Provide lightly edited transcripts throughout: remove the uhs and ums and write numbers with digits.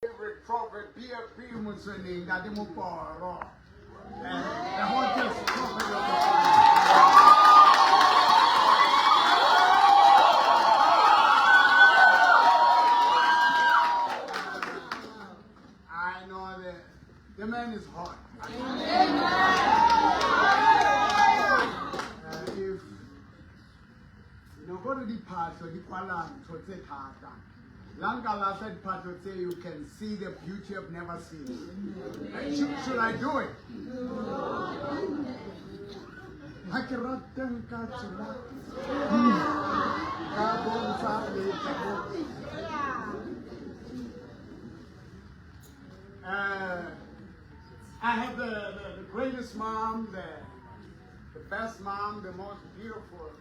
favorite prophet, be Muslim, that the Muporo. The hottest prophet of the Bible. I know that the man is hot. If you know, go to the part of the Palan to take Hata. Langala said part would say you can see the beauty of never seen. Should I do it? I have the greatest mom, the best mom, the most beautiful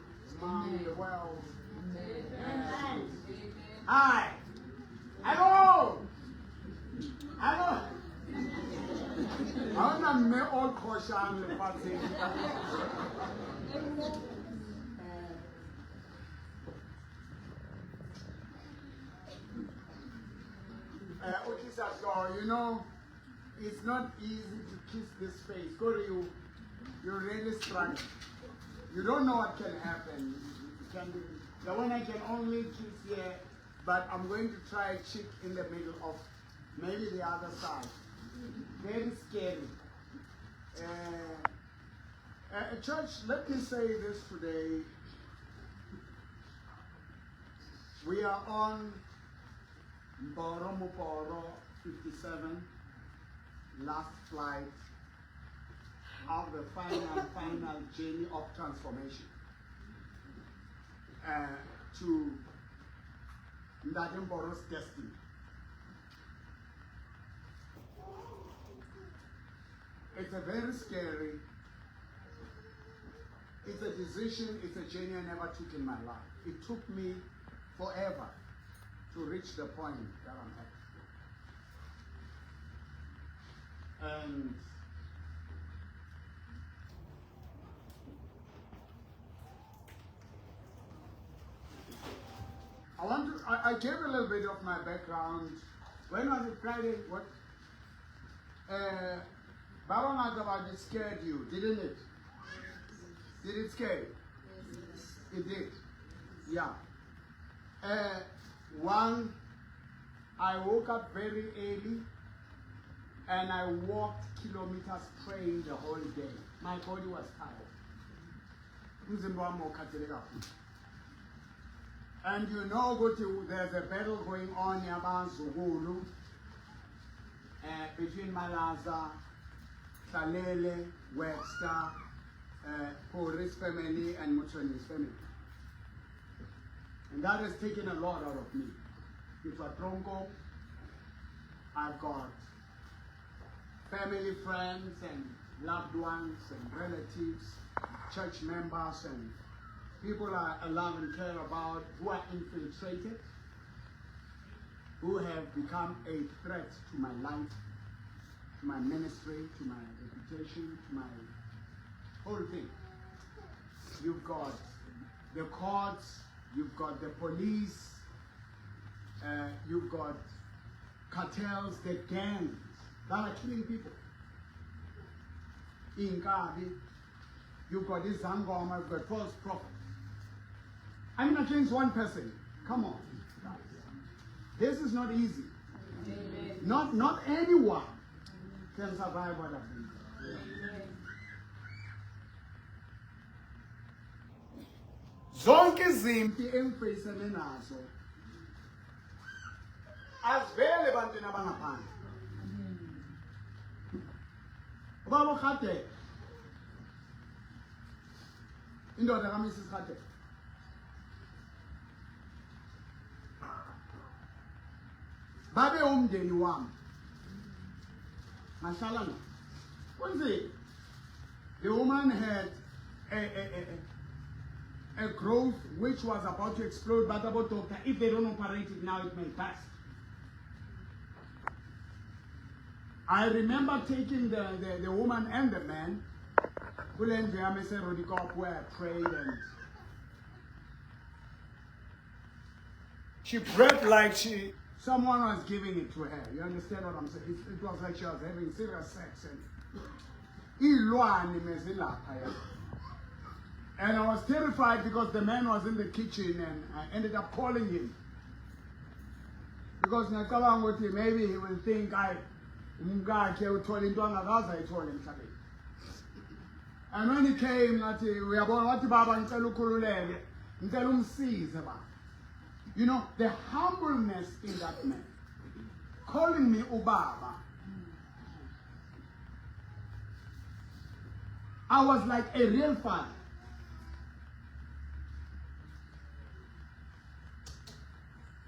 mom in the world. Hi. Hello. Hello. I want to all caution the party. You know, it's not easy to kiss this face. Go to you. You're really struggling. You don't know what can happen. You can be, the one I can only kiss here, but I'm going to try a cheek in the middle of maybe the other side. Very scary. Church, let me say this today. We are on Mboro Muporo 57, last flight of the final journey of transformation to Ndade Mboro's destiny. It's a very scary, it's a decision, it's a journey I never took in my life. It took me forever to reach the point that I'm at. And I gave a little bit of my background. When was it Friday? What? Baron it scared you, didn't it? Did it scare you? Yes. It did. Yeah. One, I woke up very early and I walked kilometers praying the whole day. My body was tired. And you know, there's a battle going on in Zugulu, between Malaza, Salele, Webster, Horace's family, and Muchoni's family. And that has taken a lot out of me. It's a tronco. I've got family, friends, and loved ones, and relatives, church members, and people I love and care about who are infiltrated, who have become a threat to my life, to my ministry, to my reputation, to my whole thing. You've got the courts, you've got the police, you've got cartels, the gangs that are killing people. In Gabi, you've got this Zangoma, you've got false prophets. I'm not against one person. Come on. This is not easy. Not anyone can survive what I've been through. Zonke izimpi engifeyisene nazo azivele ebantwini abangaphandle. Ubaba uRhadebe, indoda kaMrs. Rhadebe, babe umndeni wami ngahlala no kunzima. The woman had a growth which was about to explode, but about doctor, if they don't operate it now, it may pass. I remember taking the woman and the man where I prayed, and she prayed like she someone was giving it to her. You understand what I'm saying? It was like she was having serious sex. And I was terrified because the man was in the kitchen and I ended up calling him. Because maybe he will think and when he came, you know, the humbleness in that man, calling me Ubaba. I was like a real father.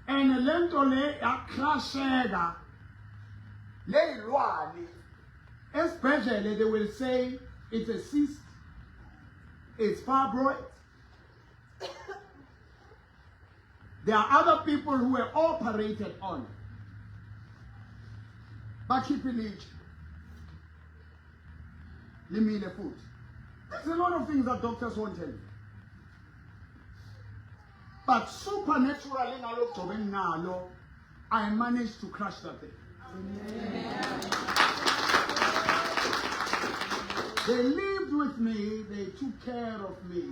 And lentole aklashega leilwani. Especially they will say it's a cyst, it's fibroid. There are other people who were operated on. But keeping it, limile food. There's a lot of things that doctors won't tell you. But supernaturally, I managed to crush that thing. Amen. They lived with me, they took care of me.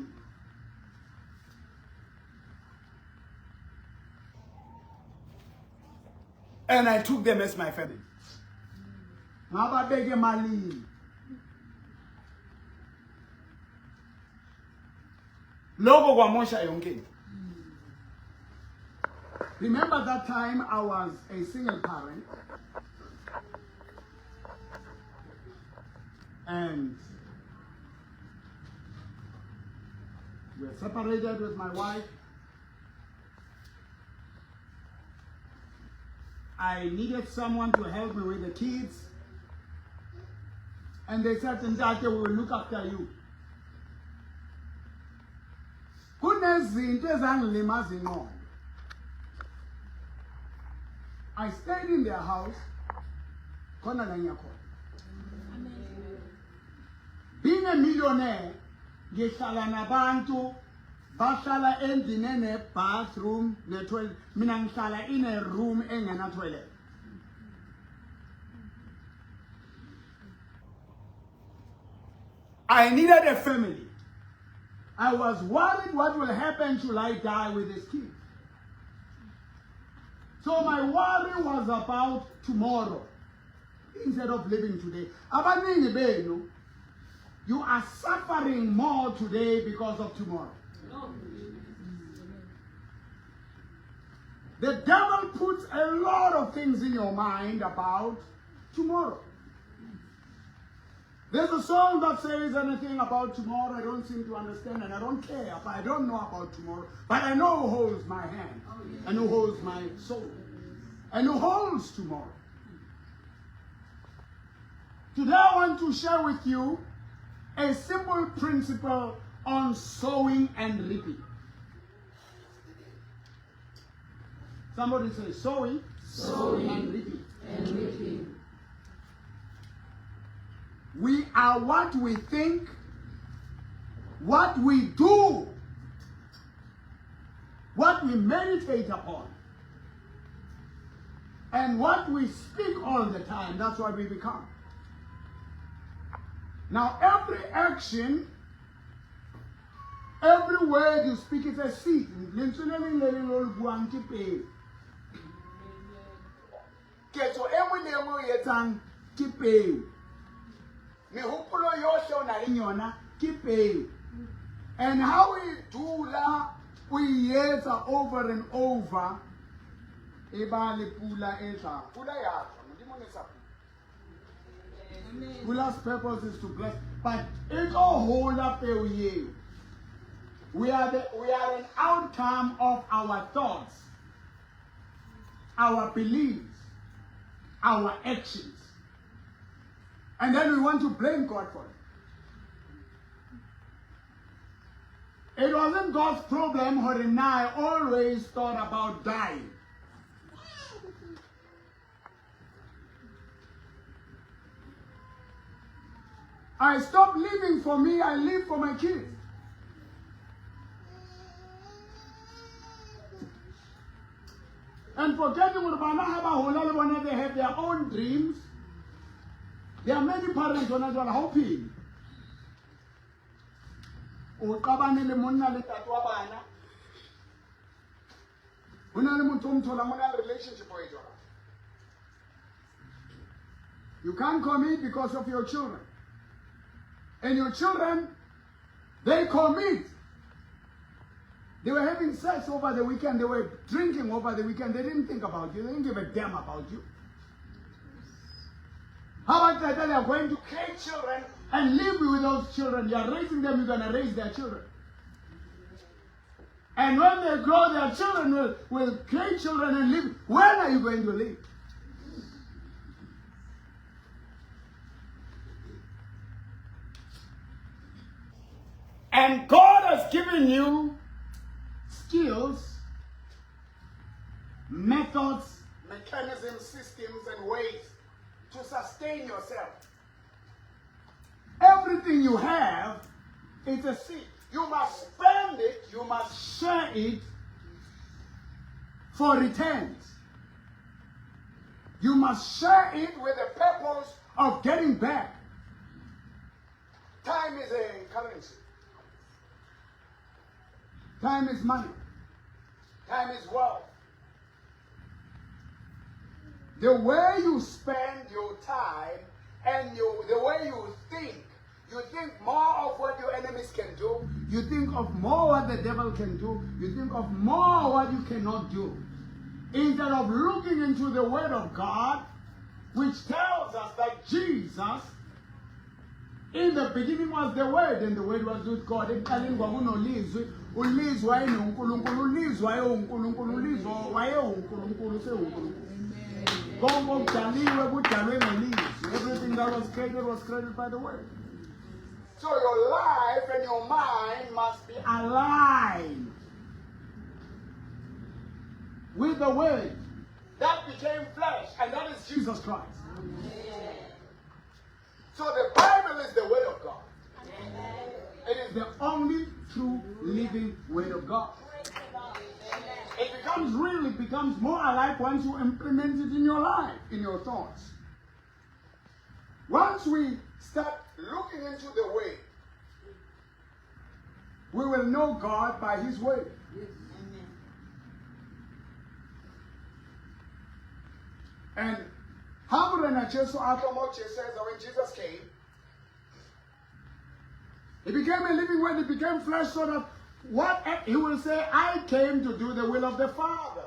And I took them as my family. Remember that time I was a single parent. And we were separated with my wife. I needed someone to help me with the kids. And they said, Ndate, we will look after you. I stayed in their house. Being a millionaire, ngihlala nabantu bahlala endlini ene bathroom ne toilet. Mina ngihlala in a room engena toilet. I needed a family. I was worried what will happen should I die with this kid. So my worry was about tomorrow instead of living today. Abaningi benu, you are suffering more today because of tomorrow. The devil puts a lot of things in your mind about tomorrow. There's a song that says anything about tomorrow I don't seem to understand, and I don't care. I don't know about tomorrow, but I know who holds my hand and who holds my soul and who holds tomorrow. Today I want to share with you a simple principle on sowing and reaping. Somebody say sowing and reaping. We are what we think, what we do, what we meditate upon, and what we speak all the time. That's what we become. Now, every action, every word you speak is a seed. And how we do that, we hear over and over. Pula's purpose is to bless, but it's all hold up a year. We are an outcome of our thoughts, our beliefs, our actions. And then we want to blame God for it. It wasn't God's problem. Horenai always thought about dying. I stopped living for me, I live for my kids. And for forgetting that they have their own dreams. There are many parents who are hoping. You can't commit because of your children. And your children, they commit. They were having sex over the weekend. They were drinking over the weekend. They didn't think about you. They didn't give a damn about you. How about that? They are going to create children and live with those children. You are raising them. You're going to raise their children. And when they grow, their children will create children and live. When are you going to live? And God has given you skills, methods, mechanisms, systems, and ways to sustain yourself. Everything you have is a seed. You must spend it, you must share it for returns. You must share it with the purpose of getting back. Time is a currency. Time is money. Time is wealth. The way you spend your time and the way you think more of what your enemies can do. You think of more what the devil can do. You think of more what you cannot do. Instead of looking into the Word of God, which tells us that Jesus, in the beginning was the Word, and the Word was with God. Everything that was created by the Word. So your life and your mind must be aligned with the Word that became flesh, and that is Jesus Christ. So the Bible is the Word of God. It is the only true living Word of God. It becomes more alive once you implement it in your life, in your thoughts. Once we start looking into the Way, we will know God by His Word. And Hamburana Jesu Atomoche says that when Jesus came, He became a living Word, He became flesh, so that He will say, I came to do the will of the Father.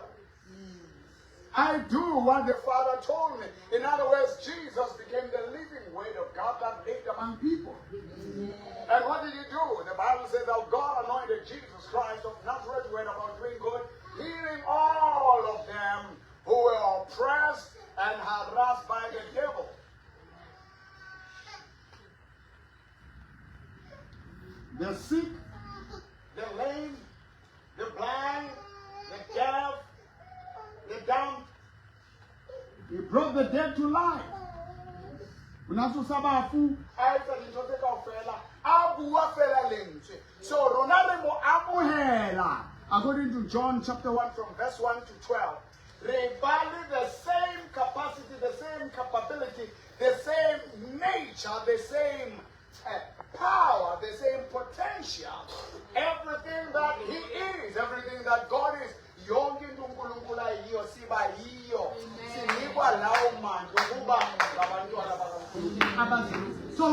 I do what the Father told me. In other words, Jesus became the living Word of God that lived among people. And what did He do? The Bible says that God anointed Jesus Christ of Nazareth went about doing good, healing all of them who were oppressed and harassed by the devil. The sick, the lame, the blind, the deaf, the dumb. He brought the dead to life. So according to John chapter 1 from verse 1 to 12, the same capacity, the same capability, the same nature, the same power, the same potential, everything that He is, everything that God is. So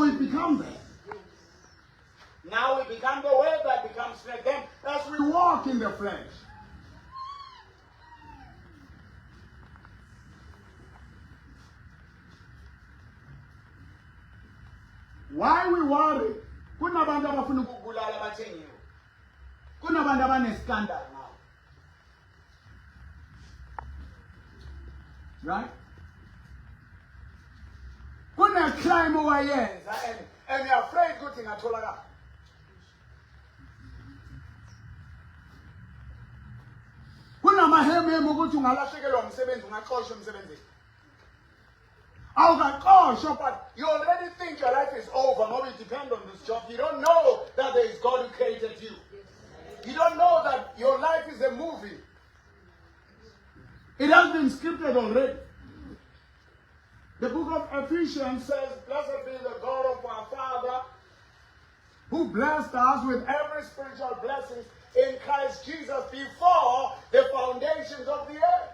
we become that. Now we become the Word that becomes flesh. Then as we walk in the flesh, why we worry? Kunabantu abafuna ukubulala bathengiwe. Kunabantu abanescandal now. Right? Kuna crime owayenza and you're afraid ukuthi ngatholakala. Kunamahememe ukuthi ungalahlekelwa umsebenzi ungaxoshwa emsebenzini. But you already think your life is over. Maybe it depends on this job. You don't know that there is God who created you. You don't know that your life is a movie. It has been scripted already. The book of Ephesians says, "Blessed be the God of our Father, who blessed us with every spiritual blessing in Christ Jesus before the foundations of the earth."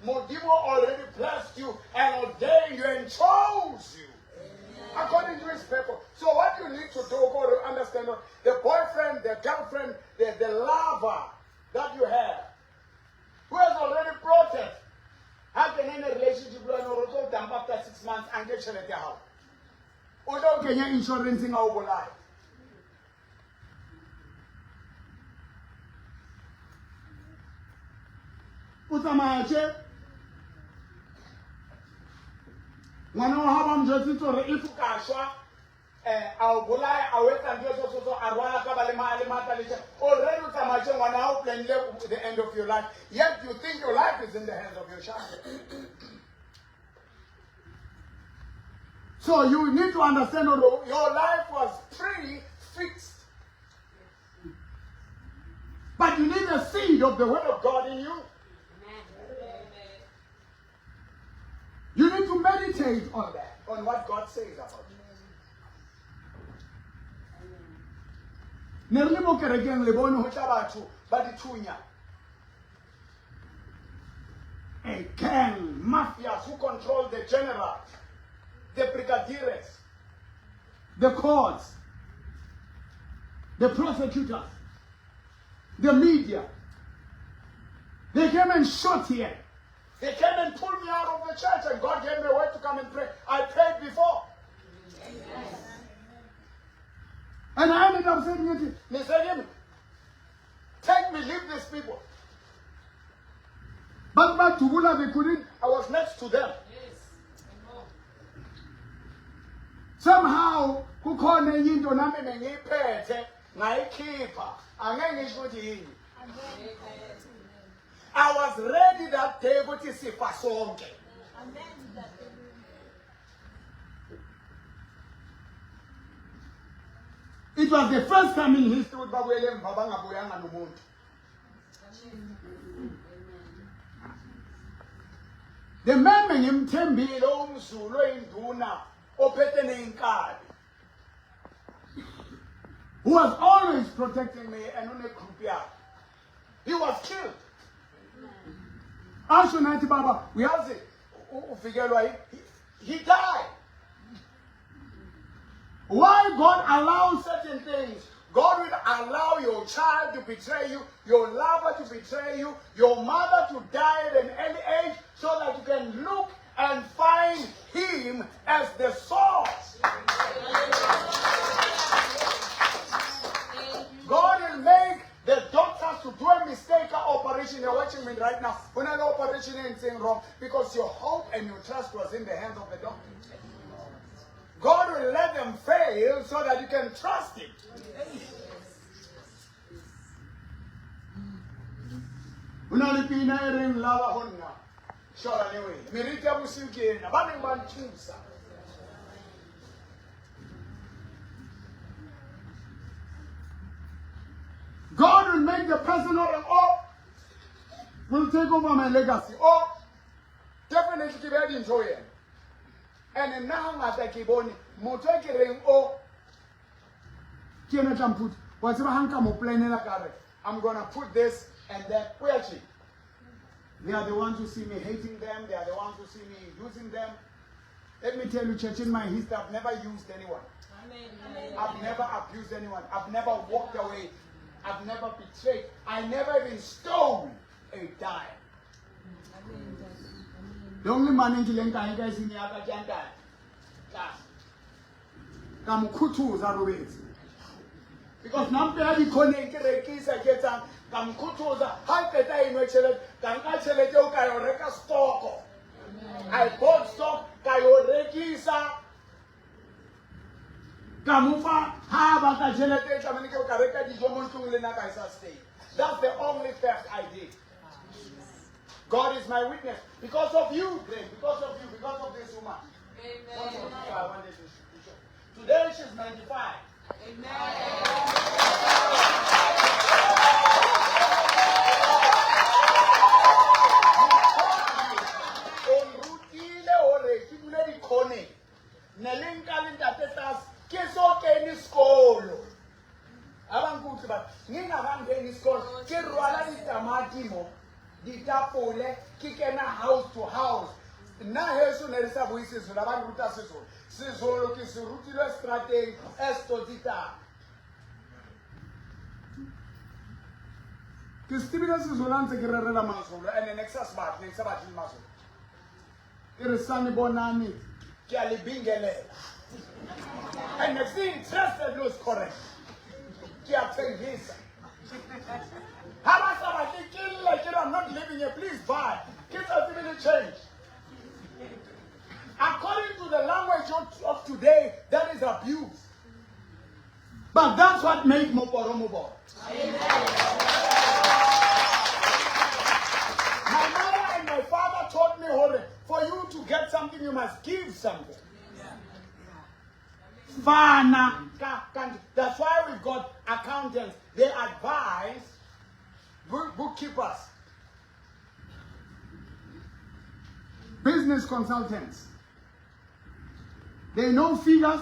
Modimo already blessed you and ordained you and chose you according to his purpose. So what you need to do, go to understand, the boyfriend, the girlfriend, the lover that you have, who has already brought it, have been in a relationship after 6 months and get your house. Although Kenya insurance in our life. Utamaje mwana wa haba mjoti tore ifu kashwa au bulai aweka ndio so arwala kaba lema talisha already utamaje mwana hao plan the end of your life, yet you think your life is in the hands of your child. So you need to understand your life was pre-fixed. But you need the seed of the word of God in you. You need to meditate on that, on what God says about you. A gang, mafias who control the generals, the brigadiers, the courts, the prosecutors, the media. They came and shot here. They came and pulled me out of the church, and God gave me a word to come and pray. I prayed before. Yes. And I ended up saying, take me, leave these people. But back to Bula, they couldn't. I was next to them. Yes. Somehow, who called me into Naming my keeper. I was ready that day to see Fasonke. It was the first time in history with Babwele Babanga Buyanga Numuntu. The man named Tembi Long Zulu in Duna, Opetene in Card, who was always protecting me and on a croupier. He was killed. Ashunati Baba, we have it. He died. Why God allows certain things? God will allow your child to betray you, your lover to betray you, your mother to die at an early age, so that you can look and find him as the source. God will make the doctors to do a mistake operation. You're watching me right now. When I go operation anything wrong, because your hope and your trust was in the hands of the doctor. God will let them fail so that you can trust him. Unalipina ering lava honna. Shora anyway. Mirita musuke na bani bantusa. God will make the person will take over my legacy. Definitely keep it enjoy it. And now I take Kiboni, Moteki ring Kiana Champut, whatever Hanka Moplanela Kare. I'm gonna put this and that. They are the ones who see me hating them, they are the ones who see me using them. Let me tell you, church, in my history, I've never used anyone. Amen. I've never abused anyone. I've never walked away. I've never betrayed. I never even stole a dime. The only man in Kilenka is in the Akajanta. Kamukutu Zarubis. Because now the connect Rekisa gets on Kamukutu, Halpeta in which Kanachele Kayoreka stock. I bought stock Kayorekisa. Kamufa, Habaka Genete, Kamaniko Kareka, the Jomontu Lenaka state. That's the only theft I did. God is my witness. Because of you, because of you, because of this woman. Amen. Today she's 95. Amen. ditapole ke kena house to house nna heso ne re sa bue Sezulu ba ruta Sezulu Sezulu ke se rutilwe strateng estotita ke stibile Sezulu ntse ke rerela mazolo ene nexus bat ne sa batle mazolo ke re sane bonani ke a le bingelela and next thing trusted was correct ke a tengisa how much am I kill like I'm not living here please buy kids are giving a change according to the language of today that is abuse but that's what made Moporo Moporo. My mother and my father taught me, for you to get something, you must give something. Fana. That's why we've got accountants. They advise bookkeepers, business consultants. They know figures.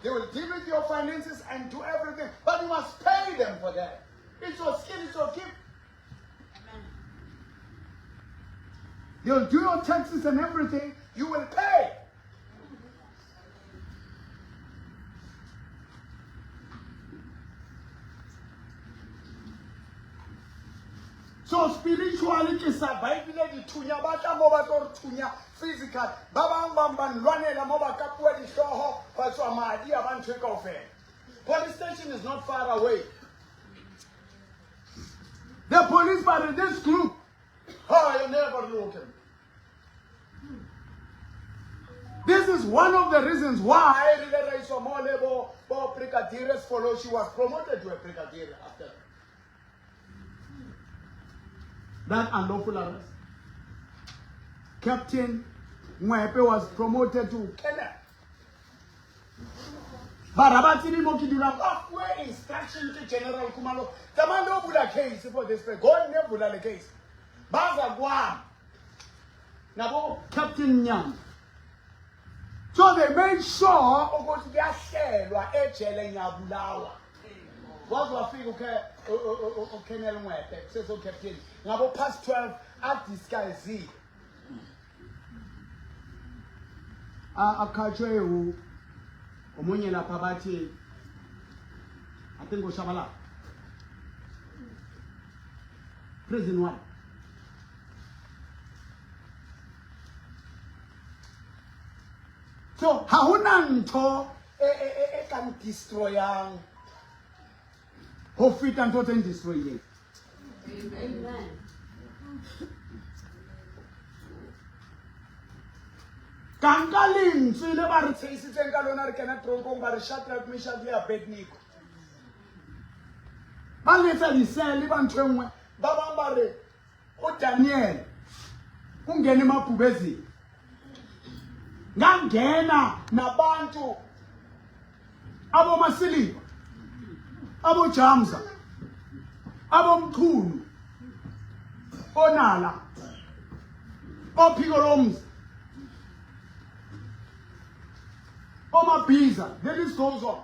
They will deal with your finances and do everything. But you must pay them for that. It's your skill, it's your gift. They'll do your taxes and everything. You will pay. So spiritually, ke sa Bible di thunya ba tla mo ba tlo thunya physical. Ba bang bang ban lwanela mo ba ka puwa di hloho ba tswa madi a ba ntwe kaofela. Police station is not far away. The police part of this group, oh, you never look him. This is one of the reasons why she was promoted to a brigadier after that unlawful arrest. Captain Mwepe was promoted to Kenya. Barabatini Mokidula, where instruction to General Kumalo. The man don't put a case for this. God never put a case. Baza Guam. Now, Captain Nyam. So they made sure of what they are shared or HL Yabulawa. What was feel okay, says so Captain. Now, past 12 at this guy Z. A culture who Omunyela Pabati, I think was Shabala. Prison one. So, Haunan can destroy young. Hopefully, can totally destroy you. Amen. Kangalin, so you never say, it's a Galona cannot throw home by the shut like Michel Bednico. Baneta is saying, live on Tremwe, Babambare, O Daniel, Ungenima Pubezi. Ngangena nabantu abo masili abo Jamza abo Mkhulu onala ophikoloms omabhiza the list goes on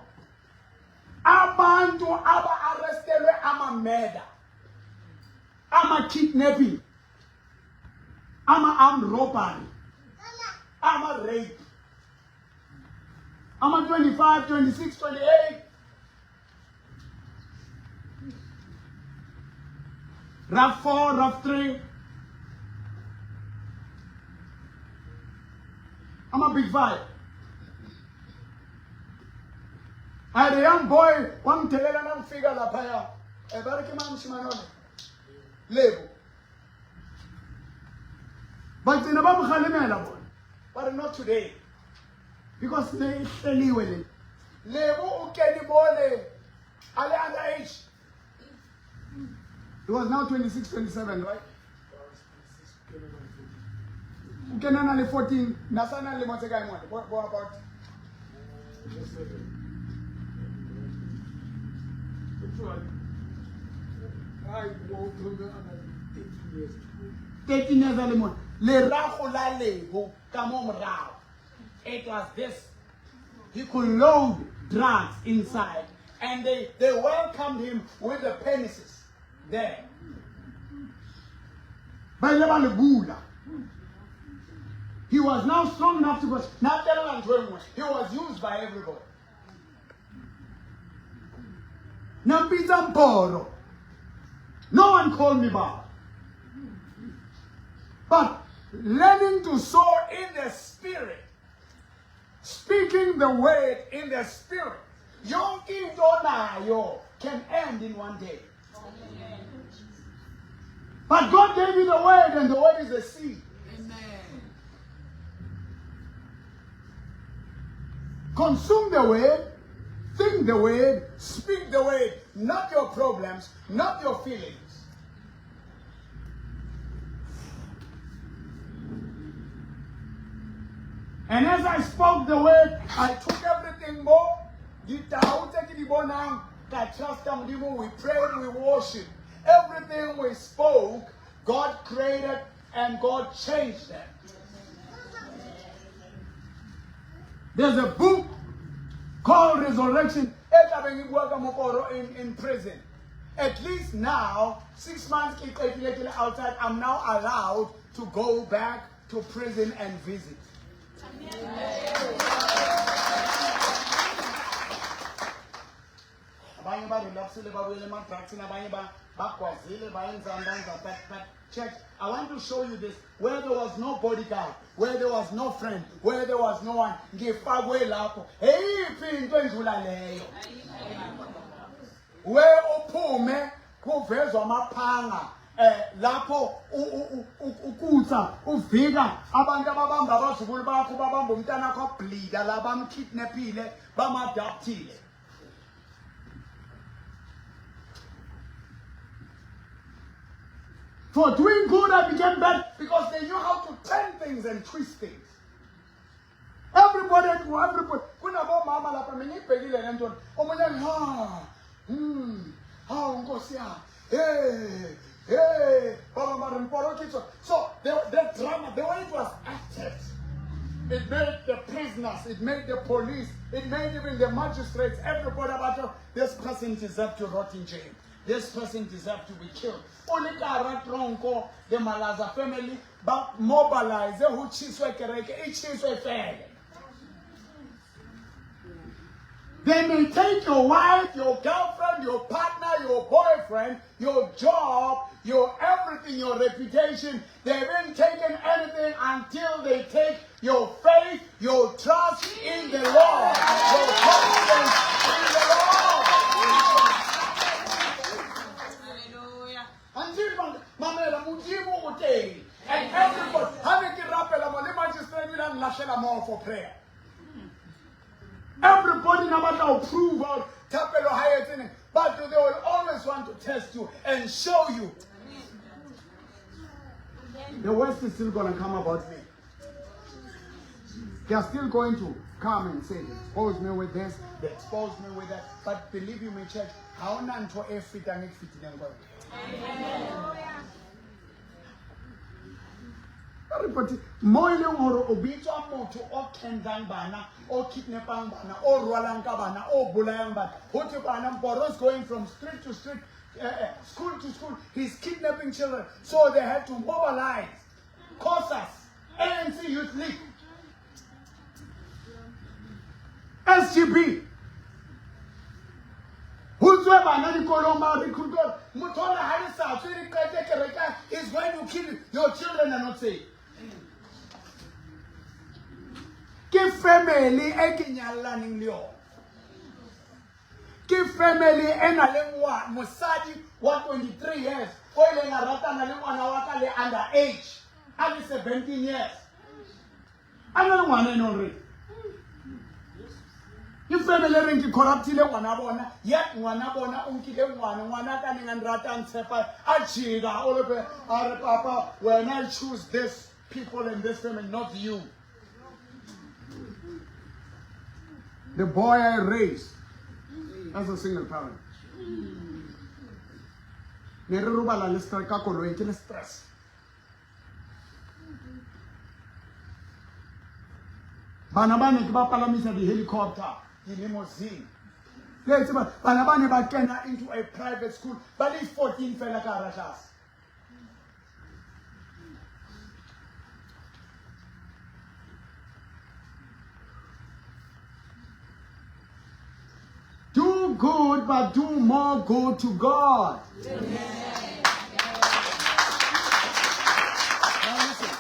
abantu aba arrestelwe ama murder ama kidnapping ama armed robbery I'm a rape. I'm a 25, 26, 28. Rough 4, rough 3. I'm a big 5. I had a young boy, one telegram figure la paya. A very man shimanone. Levo. But in a babu khalimela boy. But not today. Because they tell well. Levo ukeni bole. Ale underage. He was now 26, 27, right? Ukena only 14. Nasana only months ago. What about? I walked on the 18 years. 13 years only. Le rahola levo. It was this. He could load drugs inside. And they welcomed him with the penises there. He was now strong enough to go. He was used by everybody. Nampita Mporo. No one called me back. But learning to soar in the spirit, speaking the word in the spirit, your into can end in one day. But God gave you the word, and the word is the seed. Amen. Consume the word, think the word, speak the word, not your problems, not your feelings. And as I spoke the word, I took everything more. We prayed, we worshiped. Everything we spoke, God created and God changed it. There's a book called Resurrection in prison. At least now, 6 months outside, I'm now allowed to go back to prison and visit. Church, I want to show you this. Where there was no bodyguard, where there was no friend, where there was no one. Where uphume kuvezwa amaphanga lapho ukutha uvika abantu ababamba abazukulu bakho babamba umntana wakho bleeda la bamkidnapile bamadaptile. For doing good, I became bad because they knew how to turn things and twist things. Everybody. Kuna bo mama la pamini pegile nento. Omonya So the drama, the way it was acted, it made the prisoners, it made the police, it made even the magistrates, everybody about this person deserves to rot in jail. This person deserves to be killed. Only Tronco, the Malaza family, but mobilize who chiswe kereke, each chiswe fair. They may take your wife, your girlfriend, your partner, your boyfriend, your job, your everything, your reputation. They haven't taken anything until they take your faith, your trust in the Lord, your confidence in the Lord. Until Mamela Mujibu Utei and everybody having to rappel on the magistrate and Lashela more for prayer. Everybody no matter how prove out tapelo higher thing, but they will always want to test you and show you. The worst is still going to come about me. They are still going to come and say, they expose me with this, they expose me with that. But believe you me, church, how none to a fit and fit in them. Everybody, more than obito moto or kendang bana or kidnapping bana or rolanka bana or bulayang bana. Hotu bana boros going from street to street, school to school. He's kidnapping children, so they had to mobilize COSAS, ANC Youth League, SGB. Whosoever another Colomba recruiter, Mutola Harisa, is going to kill your children and not say. Give family a kinyala ningyo. Give family en alengwa Musadi 123 years. Oile na rata na lengwa na wakale underage. Only 17 years. I don't want to know. If family ringi corruptile wanabona, yet wanabona unkile wana kaningan rata and sepa achiga all of it. Papa, when I choose this people in this family, not you. The boy I raised as a single parent. Neruba la listra kakolo into stress. Banabane kiba palamisa the helicopter, the limousine. Let's Banabane bakena into a private school, but it's 14 fella karatas. do good, but do more good to God. Now listen.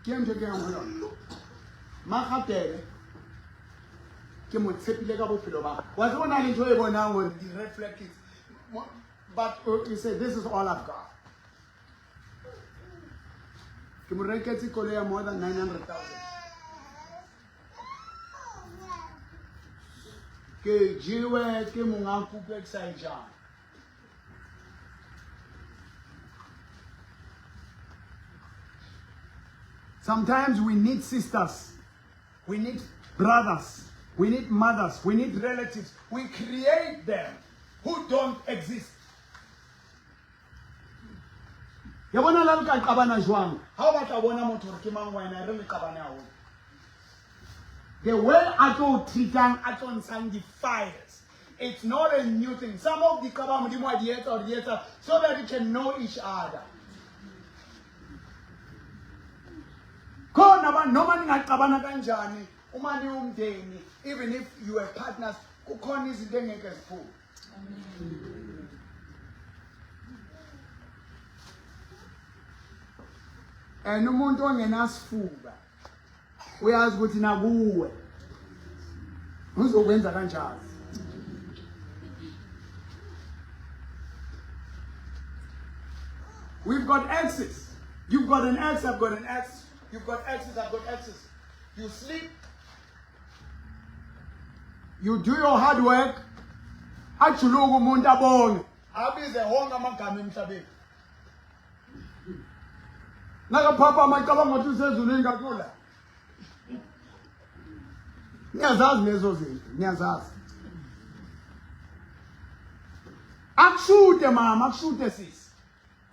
Ke ntho ke yang ho yona. Makgatele ke mo tshepile ka bophelo ba. Wa tsona le ntho e bonang hore di red flag is. But you say this is all I've got. Ke mo reketse koloi ya more than 900,000. Ke jiwe ke monga kuku excited. Sometimes we need sisters, we need brothers, we need mothers, we need relatives. We create them who don't exist. Ya bona la ka qabana jwang ha o batla bona motho re ke mang wena re le qabana ho. The way I go treatang I don't sign the fires. It's not a new thing. Some of the qabana modimo a dieta or dieta so that we can know each other. Khona ba noma ningaqabana kanjani uma ni umndeni even if you are partners kukhona izinto engeke ziphume. And umuntu ongenasifuba uyazi ukuthi nakuwe uzokwenza kanjani. We've got exes. You've got an ex, I've got an ex. You've got exes, I've got exes. You sleep. You do your hard work. Achulugu umuntu abone. Abize honke amagama emhlabeni. Naka papa amacabanga ukuthi usezulwini kakhulu. Niyazazi lezo zinto, niyazazi. Akushute mama, akushute sisi.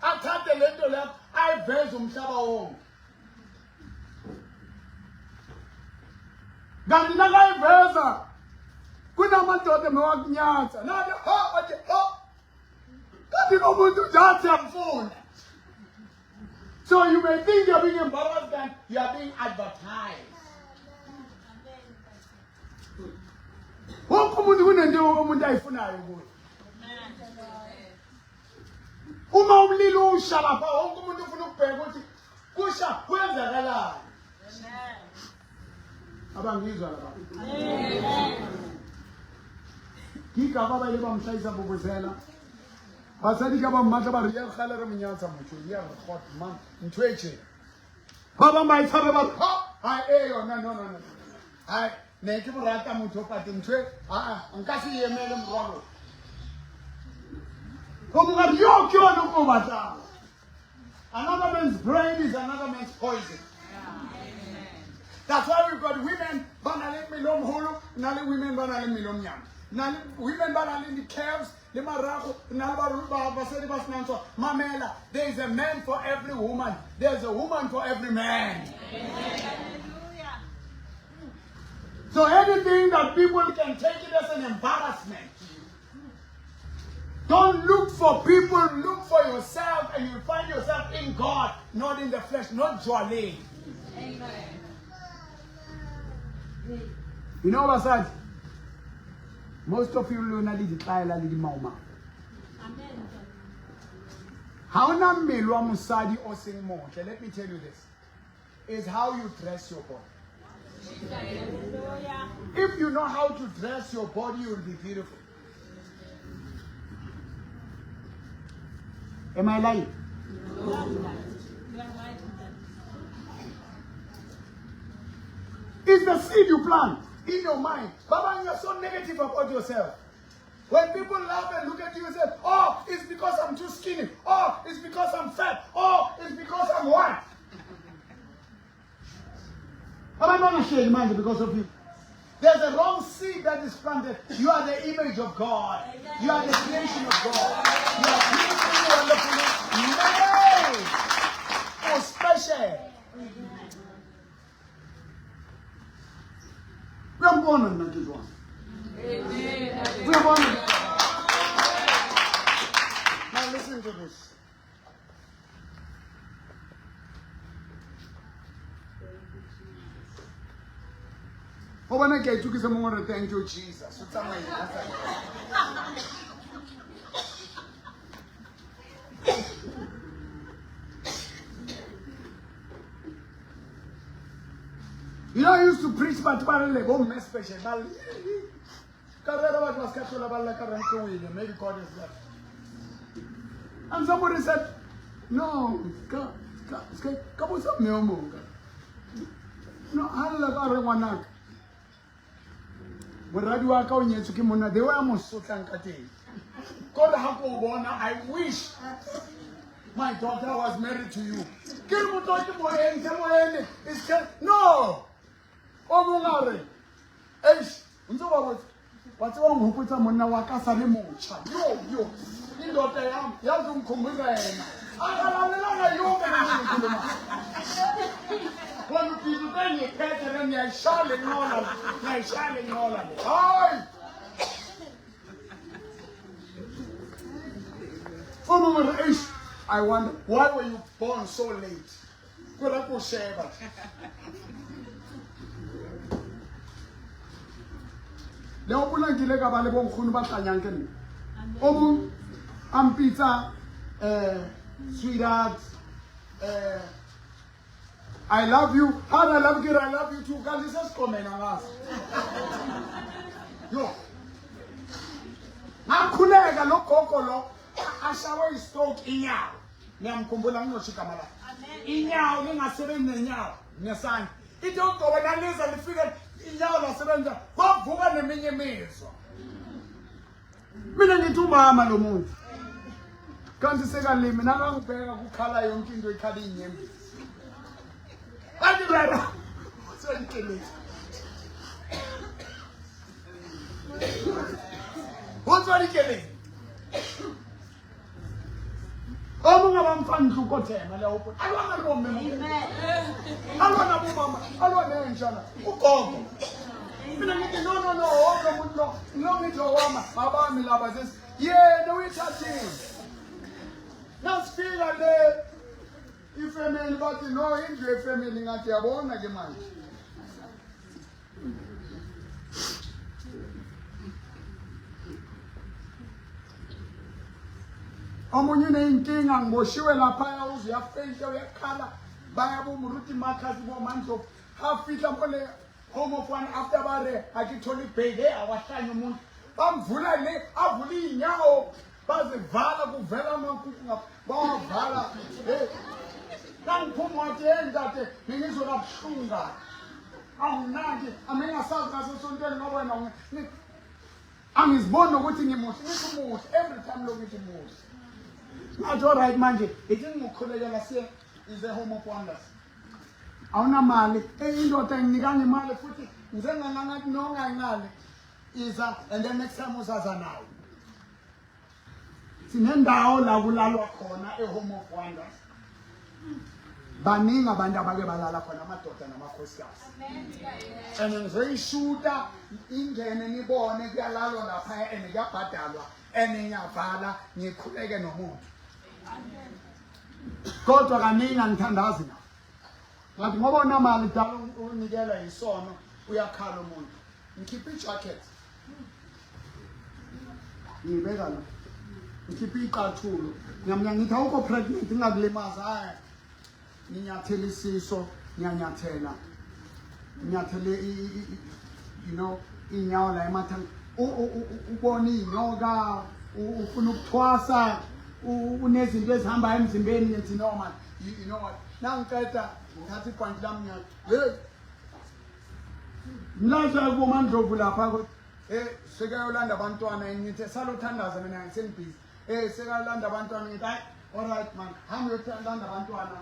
Athathe lento lapho ayiveze umhlaba wonke. Kanti nakayiveza kunamadoda mewakunyatha. Nathi ho athi ho. Kanti nomuntu njathi amfuna. So you may think you're being embarrassed and you are being advertised. Wonke umuntu kunento umuntu ayifunayo kuye. Uma umlilo usha lapha wonke umuntu ufuna ukubheka ukuthi kusha kwenzakalani. Abangizwa lapha. Amen. Kika baba ile bamshayisa bubuzela. Basadi ka ba mmatla ba re ya khala re monyatsa motho ya re khot man ntweche. Baba mai tsabe ba ha yona no. Hai ne ke morata motho pate ntwe nka se yemele moralo. Go mo re yo ke yona go batla. Another man's brain is another man's poison. That's why we've got women banale milom holo, nale women banale milom nyam. Nale women banale the calves, the maraco, nalba basedi basnanso, mamela. There is a man for every woman. There's a woman for every man. Hallelujah. So anything that people can take it as an embarrassment. Don't look for people, look for yourself, and you find yourself in God, not in the flesh, not Joale. Amen. You know what I said? Most of you learn a little trial, a little mauma. Amen. How na melwa musadi or sing more? Let me tell you this. Is how you dress your body. If you know how to dress your body, you will be beautiful. Am I lying? It's the seed you plant in your mind. Baba, you're so negative about yourself. When people laugh and look at you and say, oh, it's because I'm too skinny. Oh, it's because I'm fat. Oh, it's because I'm white. But I'm not ashamed, mind, because of you. There's a wrong seed that is planted. You are the image of God. You are the creation of God. You are beautifully, wonderfully made. Oh, special. We are born on that is one. We are born on that. Now listen to this. Obana ke ithuki se mongwe re thank you Jesus. You know, I used to preach but home special. Maybe God is left. And somebody said, no, no, I love one. When they were almost so God, I wish my daughter was married to you. No! Oh, what's wrong with put someone now? Yo, in daughter, Yazum Kumura. When people then you catch it and you're shouting all of it. I wonder, why were you born so late? Good, I could share that. Pizza, sweetheart, I love you. How I love you, I love you too. God, this is coming on us. Yo. Now, Kulega, no Kokolo, Ashawa is spoke in Yao. Nam Kumbulang no Shikamala. In Yao, then I said in Yao, Nasan. It don't go when I listen and figure in Yao, I surrender. What woman the mini meals? Minani to Mama Lomu. Can't say a limb, and I don't pay who color young king to a Cadinian. I did that. What's what he killing? Oh, I'm fun to go to him. I want a woman. I want a woman. I want a Jana. Who called him? No, it's your woman. My family loves yeah, no, it's a thing. Now, still like that. If a man got to know him, if a man got to own a man. Omunye inkinga ngiboshiwe lapha uziyafentsha uyakhala bayabo muruti makazi bomanzo hafika mpole home of one after bare akitholi ibheke awahlanya umuntu bamvula le avula inyawo bazivala kuvela amakhukhu bawavala kangiphuma wathi endade ngizona buhlunga awunandi amengasazi ngasesontweni ngoba wena angiziboni ukuthi ngimuhle ngimuhle every time lo ngithi muhle. Not all right, manje. It didn't mukhulekela siya is a home of wonders. Awuna mali, indoda nginikanye imali futhi njengangathi nonga imali iza and then next time uzaza nayo. Sinendawo la kulalwa khona home of wonders. Baningi abantu abake balala khona amadoda namakhosikazi. And ngizoyishuta ingene nibone kuyalalwa lapha and kuyabhadalwa and ngiyavala ngikhuleke nomuntu. Kodwa kaningi angithandazi na. Ngathi ngoba unamali dala unikela isono uyakhala umuntu. Ngikhipha ijacket. Ngibeka la. Ngikhipha iqathulo. Ngiyamnya ngithi awukho pregnant ingakulimaza hayi. Nginyathela isiso, nyanyathela. Nginyathele you know inyawo la emathanga. Ubona inyoka, ufuna ukuthwasa. Unezinto ezihamba emzimbeni yethi normal you know what now ngiceda ngithatha ipoint lami ngiyathi mlaza kuMandlovu lapha ukuthi sekayolanda abantwana ngithi salothandaza mina ngisengibhizi sekayolanda abantwana ngithi hayi all right man hamba uyolanda abantwana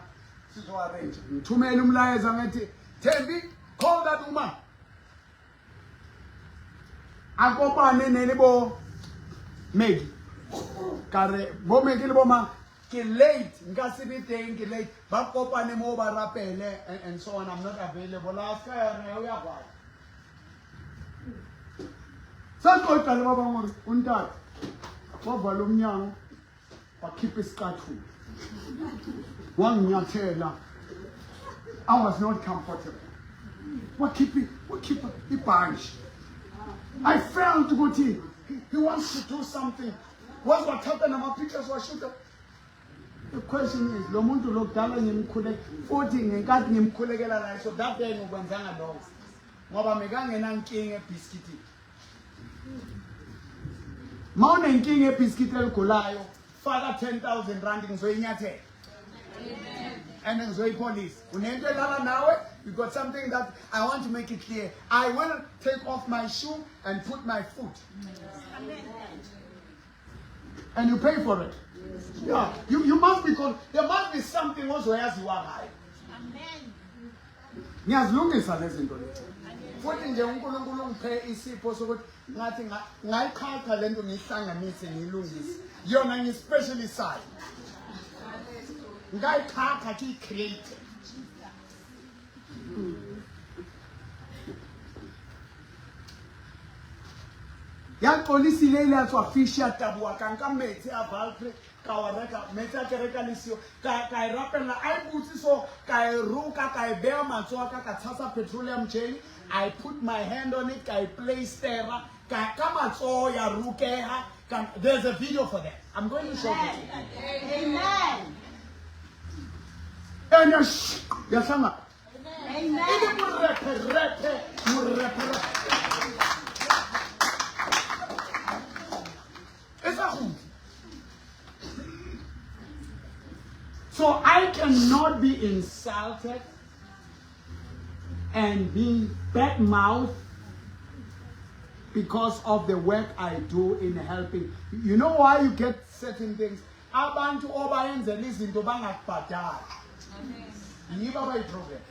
sizo arrange ngithumela umlayezo ngathi Thembi call that woman akopane nelibo Maggie kare bo mekile boma ke late ngasibi teng ke late ba kopane mo ba rapele and so on I'm not available last year uyakwazi sanqoqa le baba ngori untata wavala umnyango wakhipha isiqathu wanginyathela I was not comfortable What keep the bunch? I felt good. He wants to do something. What happened? My pictures were shooting. The question is, lo muntu lokudala ngimkhule futhi ngenkathi ngimkhulekela naye so that day ngokwenzanga lokho. Ngoba mekangena inkinga ebhiskiti. Mawune inkinga ebhiskiti eligulayo, faka 10,000 rand ngizoyinyathela. Amen. And ngizoyipolice. Unento elala nawe, you got something that I want to make it clear. I will take off my shoe and put my foot. Amen. And you pay for it. Yeah, you must be called. There must be something also as you are high. Amen. Ngiyazilungisa lezi zinto lezi. Futhi nje uNkulunkulu ungiphe isipho sokuthi ngathi ngayikhatha lento ngihlanganise ngilungise. Yona ngispecially side. Ngayikhatha ki create. Ya polisi le ile atswa fish ya tabuwa kanka metsi a valtre ka wa reka metsi a kereka lesio ka rapela I butsi so ka ruka ka bea matsoa ka tshasa petroleum jelly. I put my hand on it, I place there ka matsoa ya rukeha. There's a video for that. I'm going to show you. Amen. And yasanga. Amen. So I cannot be insulted and be bad-mouthed because of the work I do in helping. You know why you get certain things? Abantu obayenze izinto bangakubhadala. Yiba abayiproblem.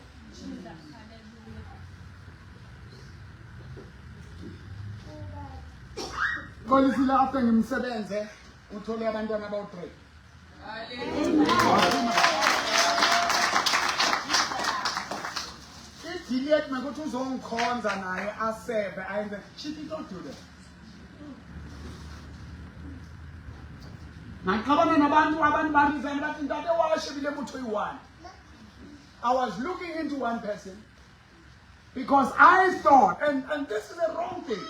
Kolisi la after ngimsebenze uthole abantwana abawu3. If Juliet may go to his own corns and I say, she did not do that. I was looking into one person because I thought, and this is a wrong thing.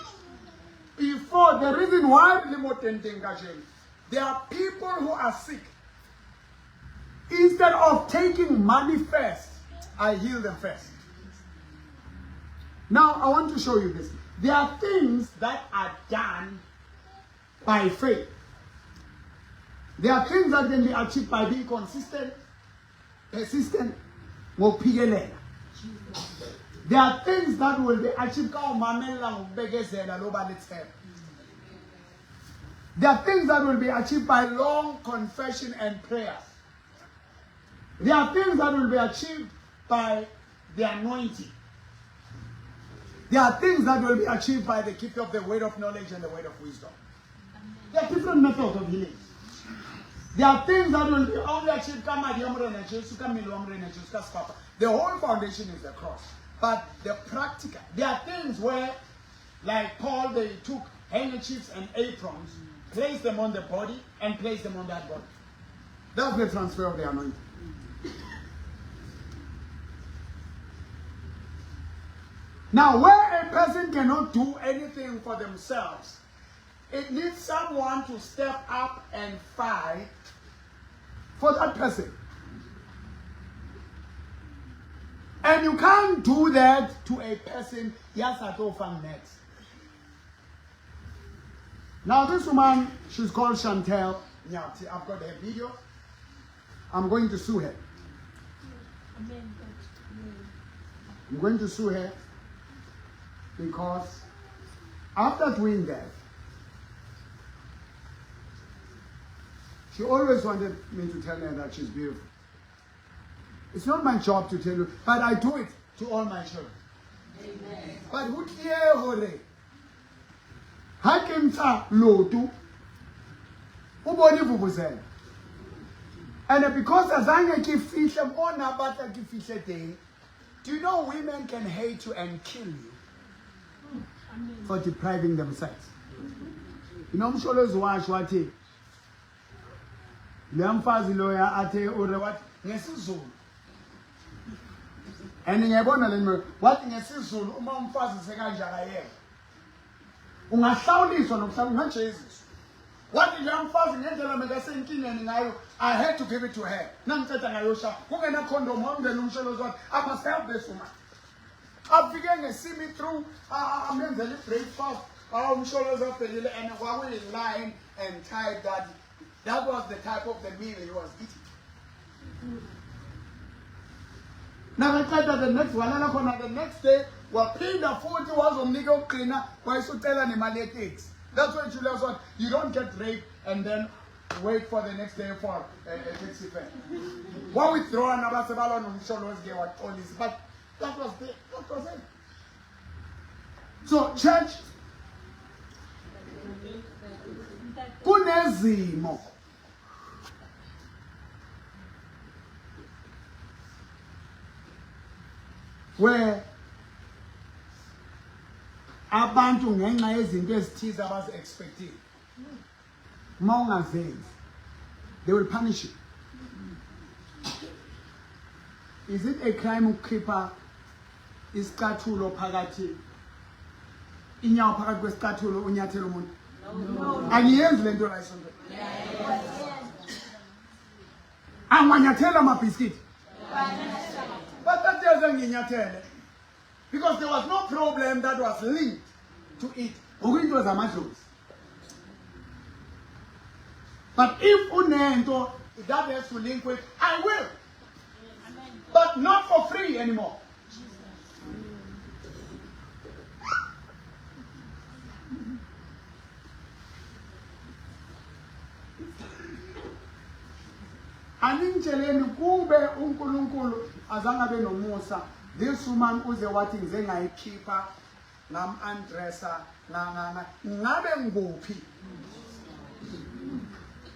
Before, the reason why there are people who are sick. Instead of taking money first, I heal them first. Now, I want to show you this. There are things that are done by faith. There are things that can be achieved by being consistent, persistent, there are things that will be achieved. There are things that will be achieved by long confession and prayers. There are things that will be achieved by the anointing. There are things that will be achieved by the keeping of the word of knowledge and the word of wisdom. There are different methods of healing. There are things that will be only achieved. The whole foundation is the cross. But the practical, there are things where, like Paul, they took handkerchiefs and aprons, placed them on the body, and placed them on that body. That's the transfer of the anointing. Now, where a person cannot do anything for themselves, it needs someone to step up and fight for that person. And you can't do that to a person, yes, I go from next. Now, this woman, she's called Chantel. Yeah, I've got her video. I'm going to sue her. I'm going to sue her because after doing that, she always wanted me to tell her that she's beautiful. It's not my job to tell you, but I do it to all my children. Amen. But who care hore? Hakimta lotu. Uboni vuvuzela. And because azange kifisha bona bata kifisha day, do you know women can hate you and kill you for depriving themselves? You know, msholo zwash wati. Lemfazi loya ate ore wat ngesizulu. And ngiyabona le wathi ngesizulu uma umfazi sekanja kayeke ungahlawuliswa nokuhlawula ngaJesus wathi nje umfazi ngendlela mekasenkingeni ngayo I had to give it to her nangiceda ngayosha kungena condom wamngena umsholozi wathi I must help this woman afike see me through amenzele breakfast umsholozi wabhekile and kwakuyi line and type that was the type of the meal he was eating. Now the next one, the next day, waphinda futhi wazomnika uqina wayisocela nemali ye-taxi. That's why Julius said you don't get raped and then wait for the next day for a taxi fare. What we throw and abasebala nomsholozi ke waxolisa, but that was it. So church kunezimo where abantu ngenxa yezinto ezithize abazi-expecting uma ungazenzi they will punish you. Is it a crime ukukhipha isicathulo phakathi inyawo phakathi kwesicathulo unyathela umuntu? Angiyenzi le nto la isonto. Anganyathela amabhiskithi. But that doesn't mean because there was no problem that was linked to it. It was a madlozi. But if unento that has to link with, I will. But not for free anymore. Anintsheleni kube uNkulunkulu azangabe nomusa this woman uze wathi ngize ngayikhipha ngam-undressa ngabe nguphi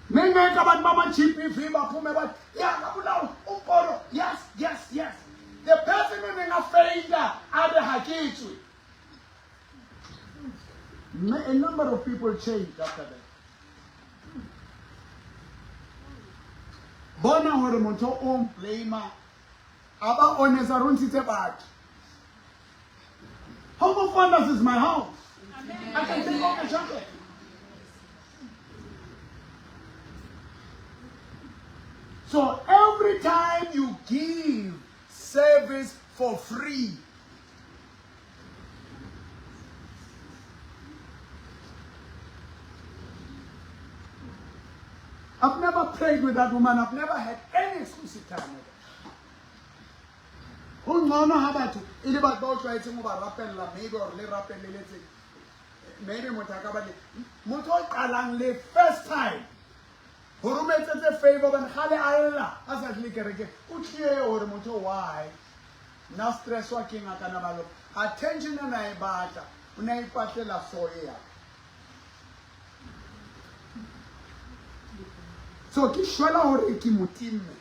mengeke abantu bama-GBV baphume bathi ya ngabulawa umpolo yes the person engafeyila abe hakitswe. A number of people changed after that. Bona hore motho o blame aba honest aruntse batho. Home of Wonders is my house. Amen. I can take off the jacket. So every time you give service for free, I've never prayed with that woman. I've never had any exclusive time with her. Ungcono habathu ile batho ba tshwaetse mo ba rapella maybe or le rapelletse maybe motho a ka ba le motho o qalang le first time ho rometse favor ban khale a lla a sa tle kereke o tlile hore motho why na stress wa king a kana balo attention na e batla o na ipatlela for ya so ke shwela hore ke motimme.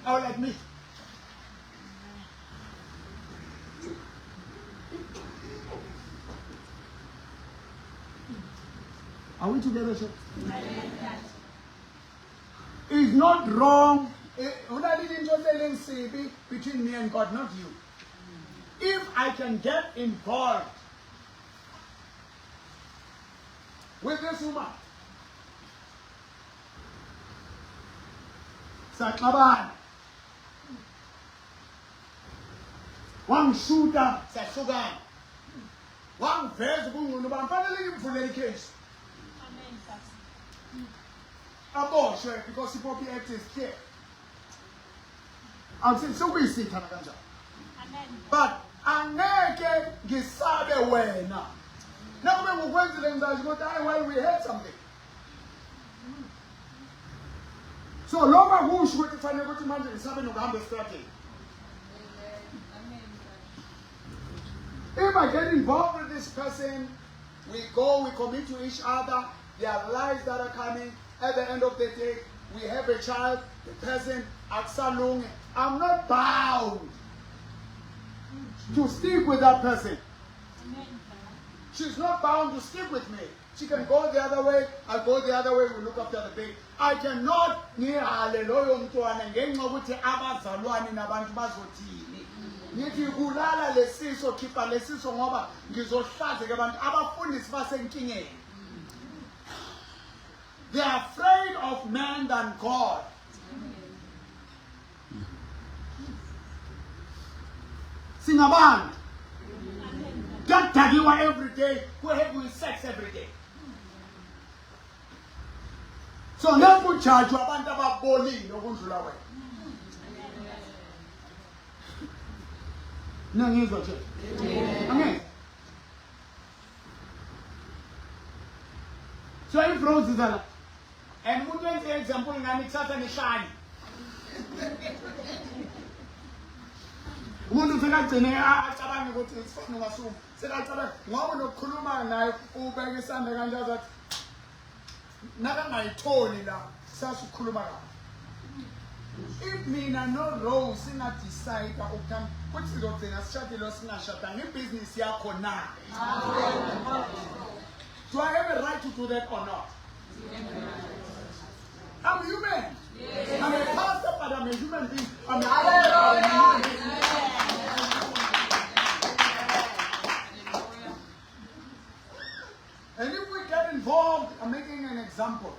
Are like me. Are we together, sir? It's not wrong. Between me and God, not you. If I can get involved with this woman, Sakaban. One shooter, Sasugan. One verse, I'm finally for the case. Abortion, because the poppy act is here. I'm saying, so we see Tanakanja. But I'm naked, Gisabe way now. Now, when we went to them, well, we heard something. So, Loma who should we find a good man in 7 November 30? If I get involved with this person, we go, we commit to each other, there are lives that are coming. At the end of the day, we have a child, the person, Aksalung. I'm not bound to stick with that person. She's not bound to stick with me. She can go the other way, I go the other way, we look after the baby. I cannot ngihale loyo mntwana ngenxa ukuthi abazalwane nabantu bazothini. Ngithi kulala lesiso khipha lesiso ngoba ngizohlaze ke abantu abafundisi basenkingeni. They are afraid of man than God. Singabantu. Don't every day, who have with sex every day. So never charge you abantu ababolile okundlula wena. Nangizwa nje. Amen. So if Rose is alive, and we don't say example ngani kuthatha nihlani. Umuntu sekagcine acabanga ukuthi isifana ngasuma. Sekacabanga ngoba nokukhuluma naye ubeka isandla kanje azathi nakangayitholi la sasukhuluma kahle. If mina no Rose singadecide ukuthanda kuthi sizogcina sishadile singashadanga ibusiness yakho na. Do I have a right to do that or not? I'm human. Yes. I'm a pastor, but I'm a human being. I'm a human being. And if we get involved, I'm making an example.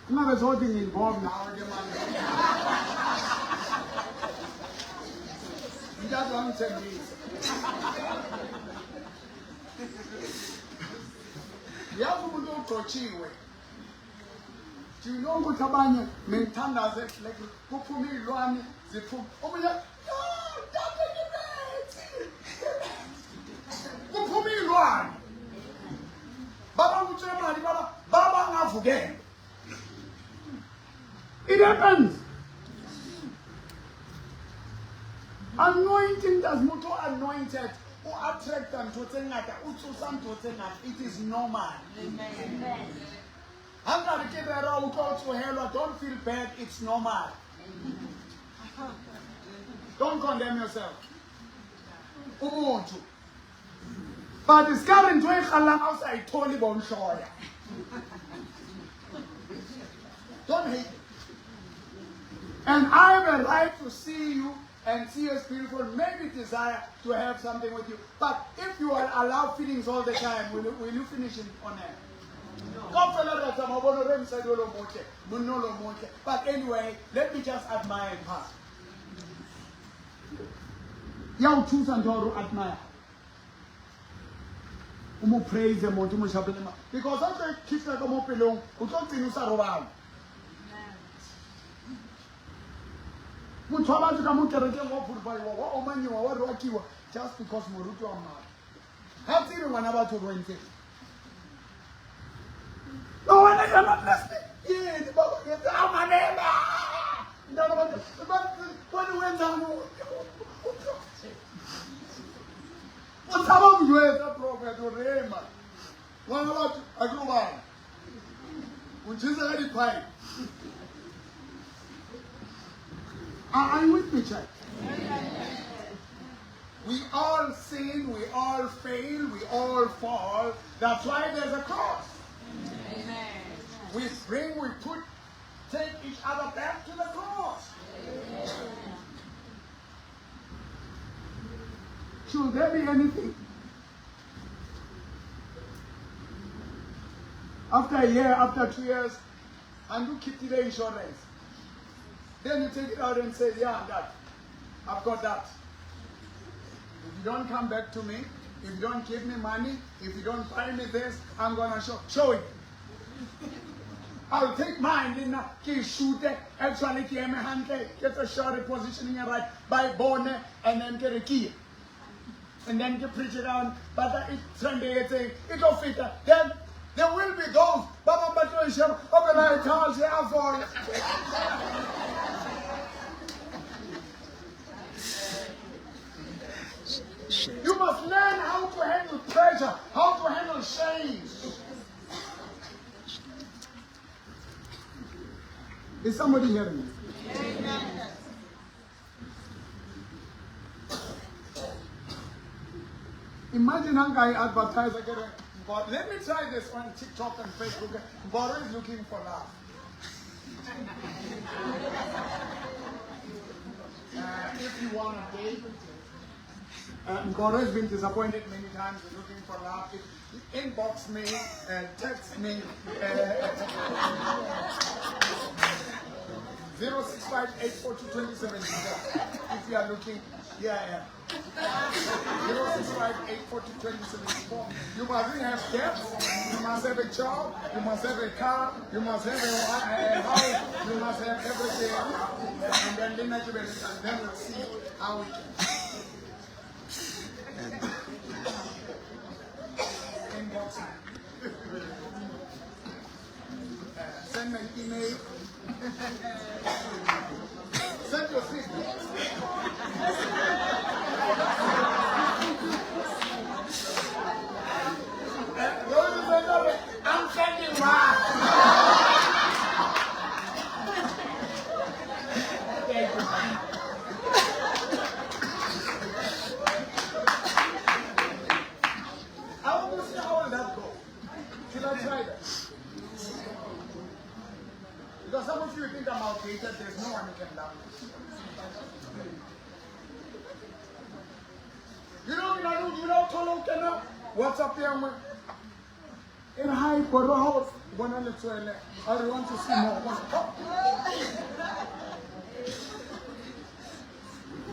I'm not getting involved now. That's what I'm saying. Do you know what abanye menthandaze like kuphuma ilwane ziphuma omunye kuphuma ilwane baba ngutshemali baba ngavukela. It happens. Anointing does not anointed or attract them to tengata utsusa ntotse ngata. It is normal. Amen. Don't feel bad, it's normal. Don't condemn yourself. But this current way outside totally won't show you. Don't hate it. And I have a right to see you and see us beautiful, maybe desire to have something with you. But if you allow feelings all the time, will you finish it on air? But anyway, let me just admire and pass. You choose and admire. Praise them, because after kids like Mopelong, who don't think you are just because Moruto are mad. How do you want about to rent it? No, when I am not listening. Yeah, the Baba gets out my name. But when you went down, what's up with you as a prophet or Rema? One about a group one, which is already fine. Are you with me, church? We all sin, we all fail, we all fall. That's why there's a cross. Amen. We take each other back to the cross. Amen. Should there be anything? After a year, after 2 years, and you keep the insurance. Then you take it out and say, yeah, that. I've got that. If you don't come back to me, if you don't give me money, if you don't buy me this, I'm going to show it. I'll take mine in a shoot it, actually get my hand, get a short positioning right by bone and then get a key. And then you preach it on, but it's Sunday, it don't fit. Then there will be those, Baba Batuisham, open my house, for you must learn how to handle pressure, how to handle shame. Is somebody hearing me? Imagine how I advertise again. But let me try this on TikTok and Facebook. God is looking for love. If you want a date, God has been disappointed many times in looking for love. Inbox me, text me. 065-842-2074. If you are looking, here I am. 065-842-2074. You must have debts, you must have a job, you must have a car, you must have a house, you must have everything. And then we'll see how we can. Inbox me. Send me an email. Send your sister. I'm sending one. I want to see how will that go. Should I try that? Because some of you think I'm outdated, there's no one who can love me. You know, what's up there? In high for the house, one on the toilet. I want to see more.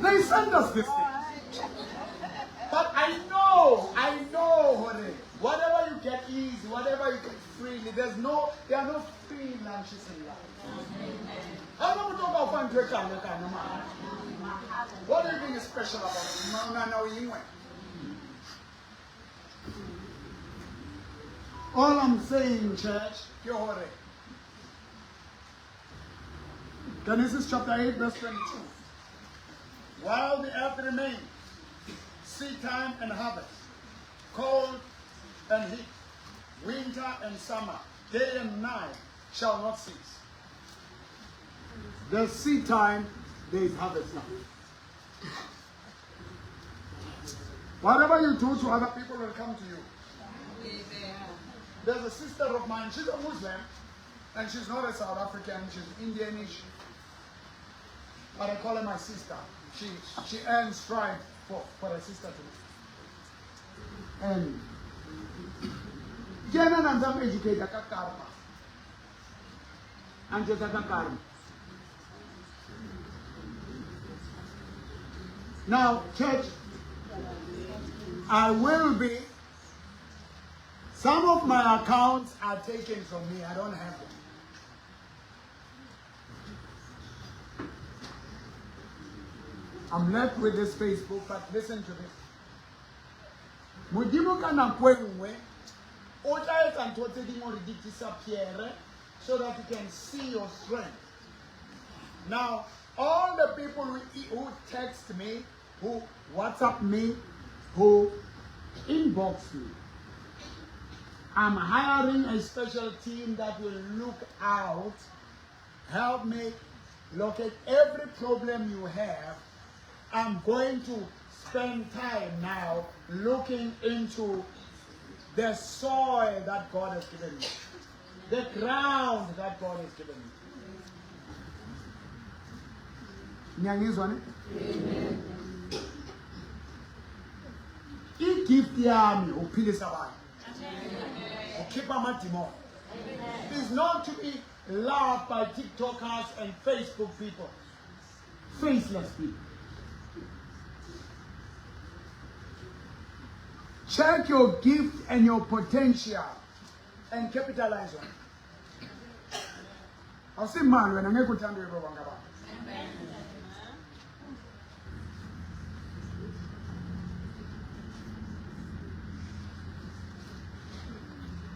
They send us this thing. But I know, honey. Whatever you get easy, whatever you get freely, there are no free lunches in life. I don't talk about fun to what do you think is special about it? All I'm saying, church, Genesis chapter 8, verse 22. While the earth remains, seed time and harvest, cold and heat, winter and summer, day and night shall not cease. There's seed time, there is harvest now. Whatever you do to other people will come to you. There's a sister of mine, she's a Muslim, and she's not a South African, she's Indianish. But I call her my sister. She earns strive for a sister to me. And Jana Nandam educated karma. And just karma. Now, church, I will be. Some of my accounts are taken from me. I don't have them. I'm left with this Facebook, but listen to this. Mudimu kana kwenwe, oja can totally more disappear so that you can see your strength. Now, all the people who text me, who WhatsApp me, who inbox me, I'm hiring a special team that will look out, help me locate every problem you have. I'm going to spend time now looking into the soil that God has given me, the ground that God has given me. Amen. I gift yami uphile sabantu. Ukhipha amadimoni. It's not to be loved by TikTokers and Facebook people. Faceless people. Check your gift and your potential and capitalize on it. I'll say, man, when I'm going to tell you about it.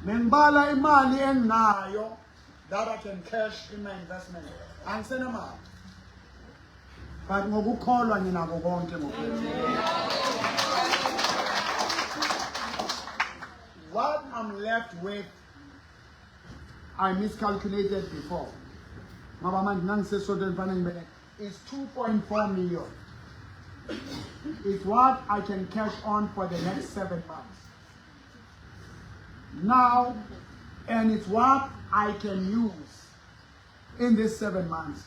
Membala imali ennayo that I can cash in my investment. Answer no man. But ngokukholwa nginako konke what I'm left with, I miscalculated before. Is 2.4 million. is what I can cash on for the next 7 months. Now, and it's what I can use in these 7 months.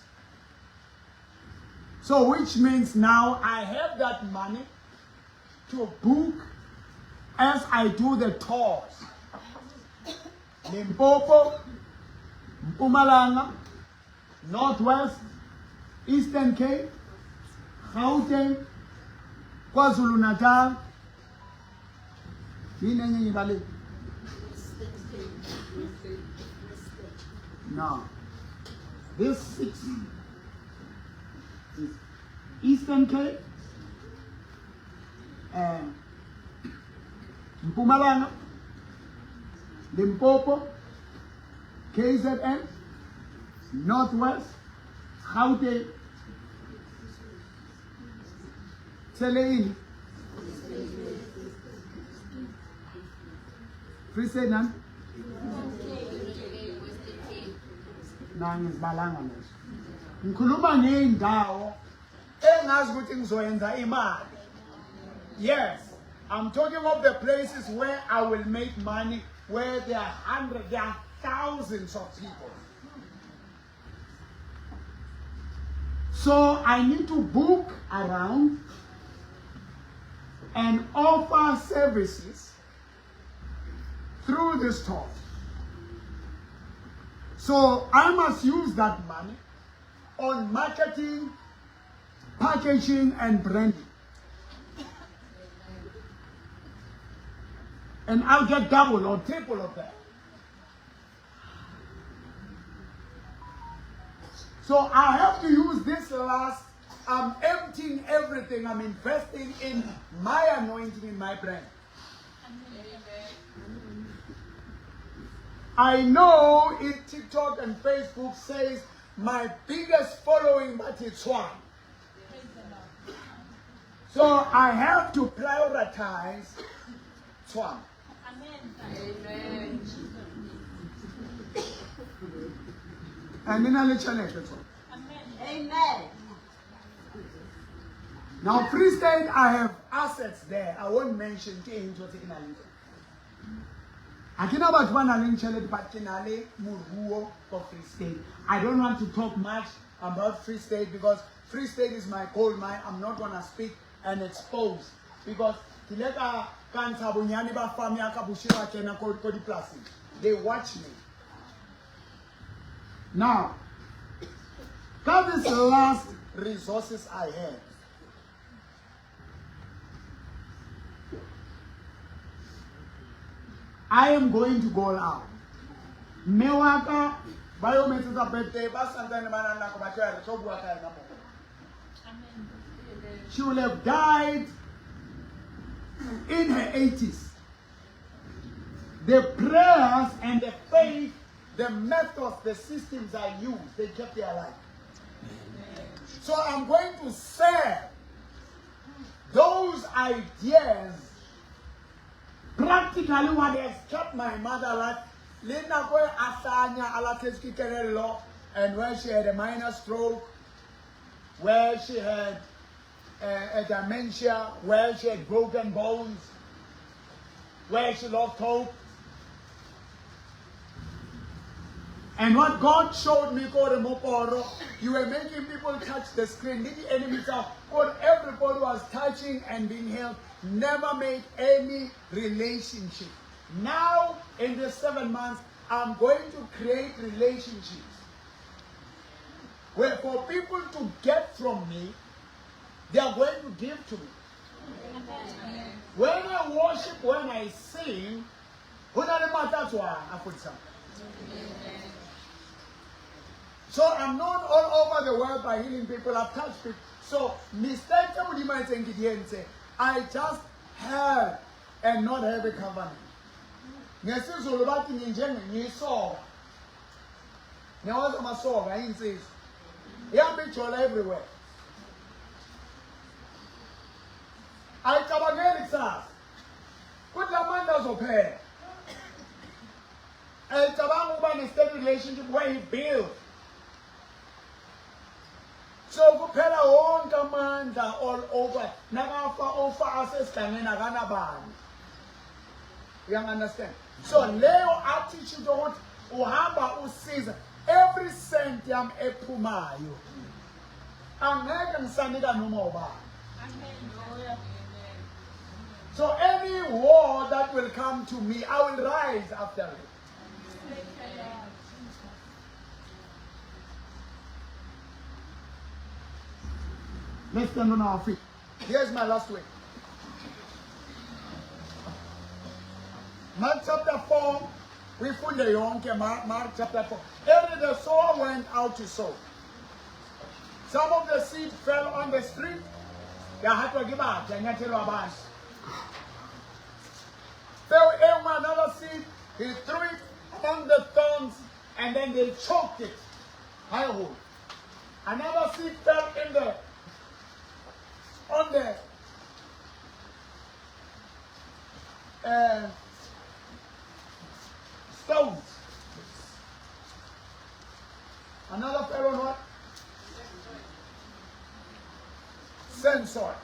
So which means now I have that money to book as I do the tours. Limpopo, Mpumalanga, Northwest, Eastern Cape, Gauteng, KwaZulu Natal. No. This 6 is Eastern Cape, and Mpumalanga, Limpopo, KZN, Northwest, Gauteng, Tselein, Free State none? Nangizbalanga lezo. Ngikhuluma ngeindawo engazi ukuthi ngizoyenza imali. Yes, I'm talking of the places where I will make money, where there are hundreds, there are thousands of people. So I need to book around and offer services through this tour. So I must use that money on marketing, packaging, and branding. And I'll get double or triple of that. So I have to use this last. I'm emptying everything. I'm investing in my anointing, in my brand. I know in TikTok and Facebook says my biggest following, but it's one. So I have to prioritize one. Amen. And then I'll let you know. Amen. Now, Free State, I have assets there. I won't mention things what's in I cannot about one Alinchele Patinale Murhuo for Free State. I don't want to talk much about Free State because Free State is my gold mine. I'm not gonna speak and expose because they watch me. Now, that is the last resources I have. I am going to go out. Mewaka, biometric birthday, she will have died in her 80s. The prayers and the faith, the methods, the systems I use, they kept her alive. So I'm going to serve those ideas. Practically what has kept my mother alive, and where she had a minor stroke, where she had a dementia, where she had broken bones, where she lost hope. And what God showed me, you were making people touch the screen. Did the enemy tell? Everybody was touching and being healed. Never made any relationship. Now, in the 7 months, I'm going to create relationships where for people to get from me, they are going to give to me. When I worship, when I sing, so I'm known all over the world by healing people. I've touched people. So I just have and not have a covenant. It's everywhere. I cover put the man does pay. El Tabangu is a relationship where he builds. So Kupela own commands are all over. You understand? So Leo attitude of uhamba usiza every cent yam ephumayo. Angeke ngisanika noma ubani. So any war that will come to me, I will rise after it. Let's stand on our feet. Here's my last way. Mark chapter 4, we found the yonke, Mark chapter 4. Every the sower went out to sow. Some of the seed fell on the street. They had to give out. Fell in another seed. He threw it among the thorns and then they choked it. Another seed fell on the stones. Another fell on what? Sand soil.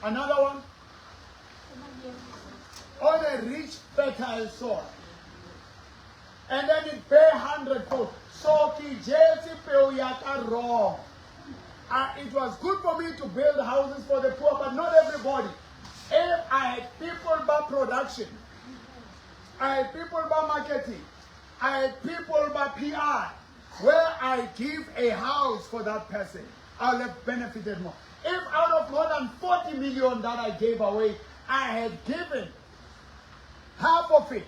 Another one on a rich fertile soil. And then it bear 100-fold. So wrong. It was good for me to build houses for the poor, but not everybody. If I had people by production, I had people by marketing, I had people by PR, where I give a house for that person, I'll have benefited more. If out of more than 40 million that I gave away, I had given half of it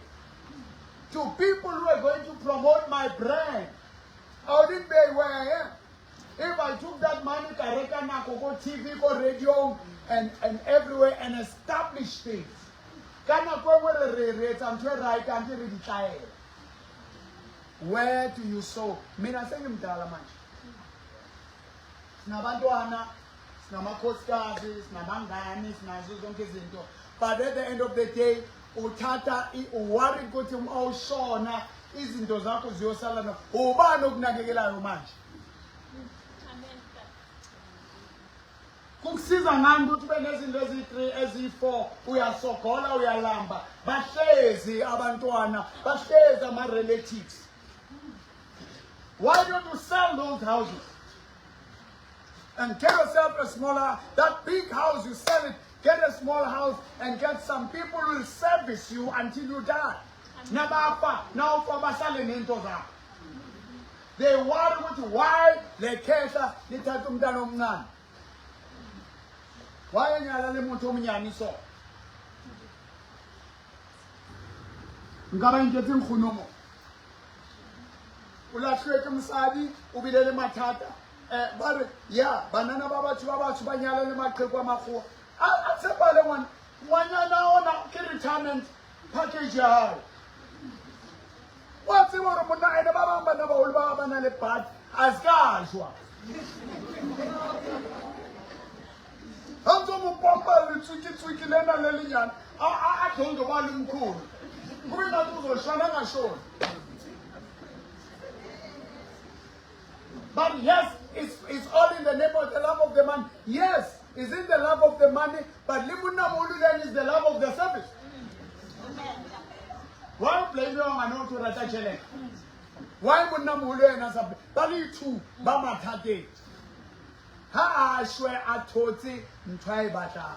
to people who are going to promote my brand, I wouldn't be where I am. If I took that money, go TV, go radio, and everywhere, and establish things, where do you sow? Mina say mdala manje. Sinabantwana, sinamakhosikazi, sinabangani, sinazo zonke izinto. But at the end of the day, uthatha uworry ukuthi awushona izinto zakho ziyosala na ubani okunakekelayo manje. Kukusiza ngani ukuthi ube nezinto ezi3 ezi4 uyasogola uyalamba bahlezi abantwana bahlezi ama relatives. Why don't you sell those houses and get yourself a smaller, that big house you sell it, get a small house and get some people who will service you until you die. Now for basale nento zakho. They worry with why they khetha lithatha umntana omncane. Why nyala le muntu omnyane so? Ngaba inkethi ngikhunomo. Ulahleke umsadi ubilele mathata. Bare ya banana babathu banyala le maqheku amaghuwa. Atsebale wanyana ona ke retirement package yayo. Wathi wona mona ene babamba nabaholi babana le bad asikashwa. Hanzo mupompa litswiki lena lelinyana adongo bali mkhulu. Kube nathi uzoshana ngashona. But yes, it's all in the name of the love of the money. Yes, it's in the love of the money, but Limuna Muludan is the love of the service. Why blame you on an auto ratachele? Why would not Muludan as a Bali too, Bama Tate? Ha, I swear I told you, try bata.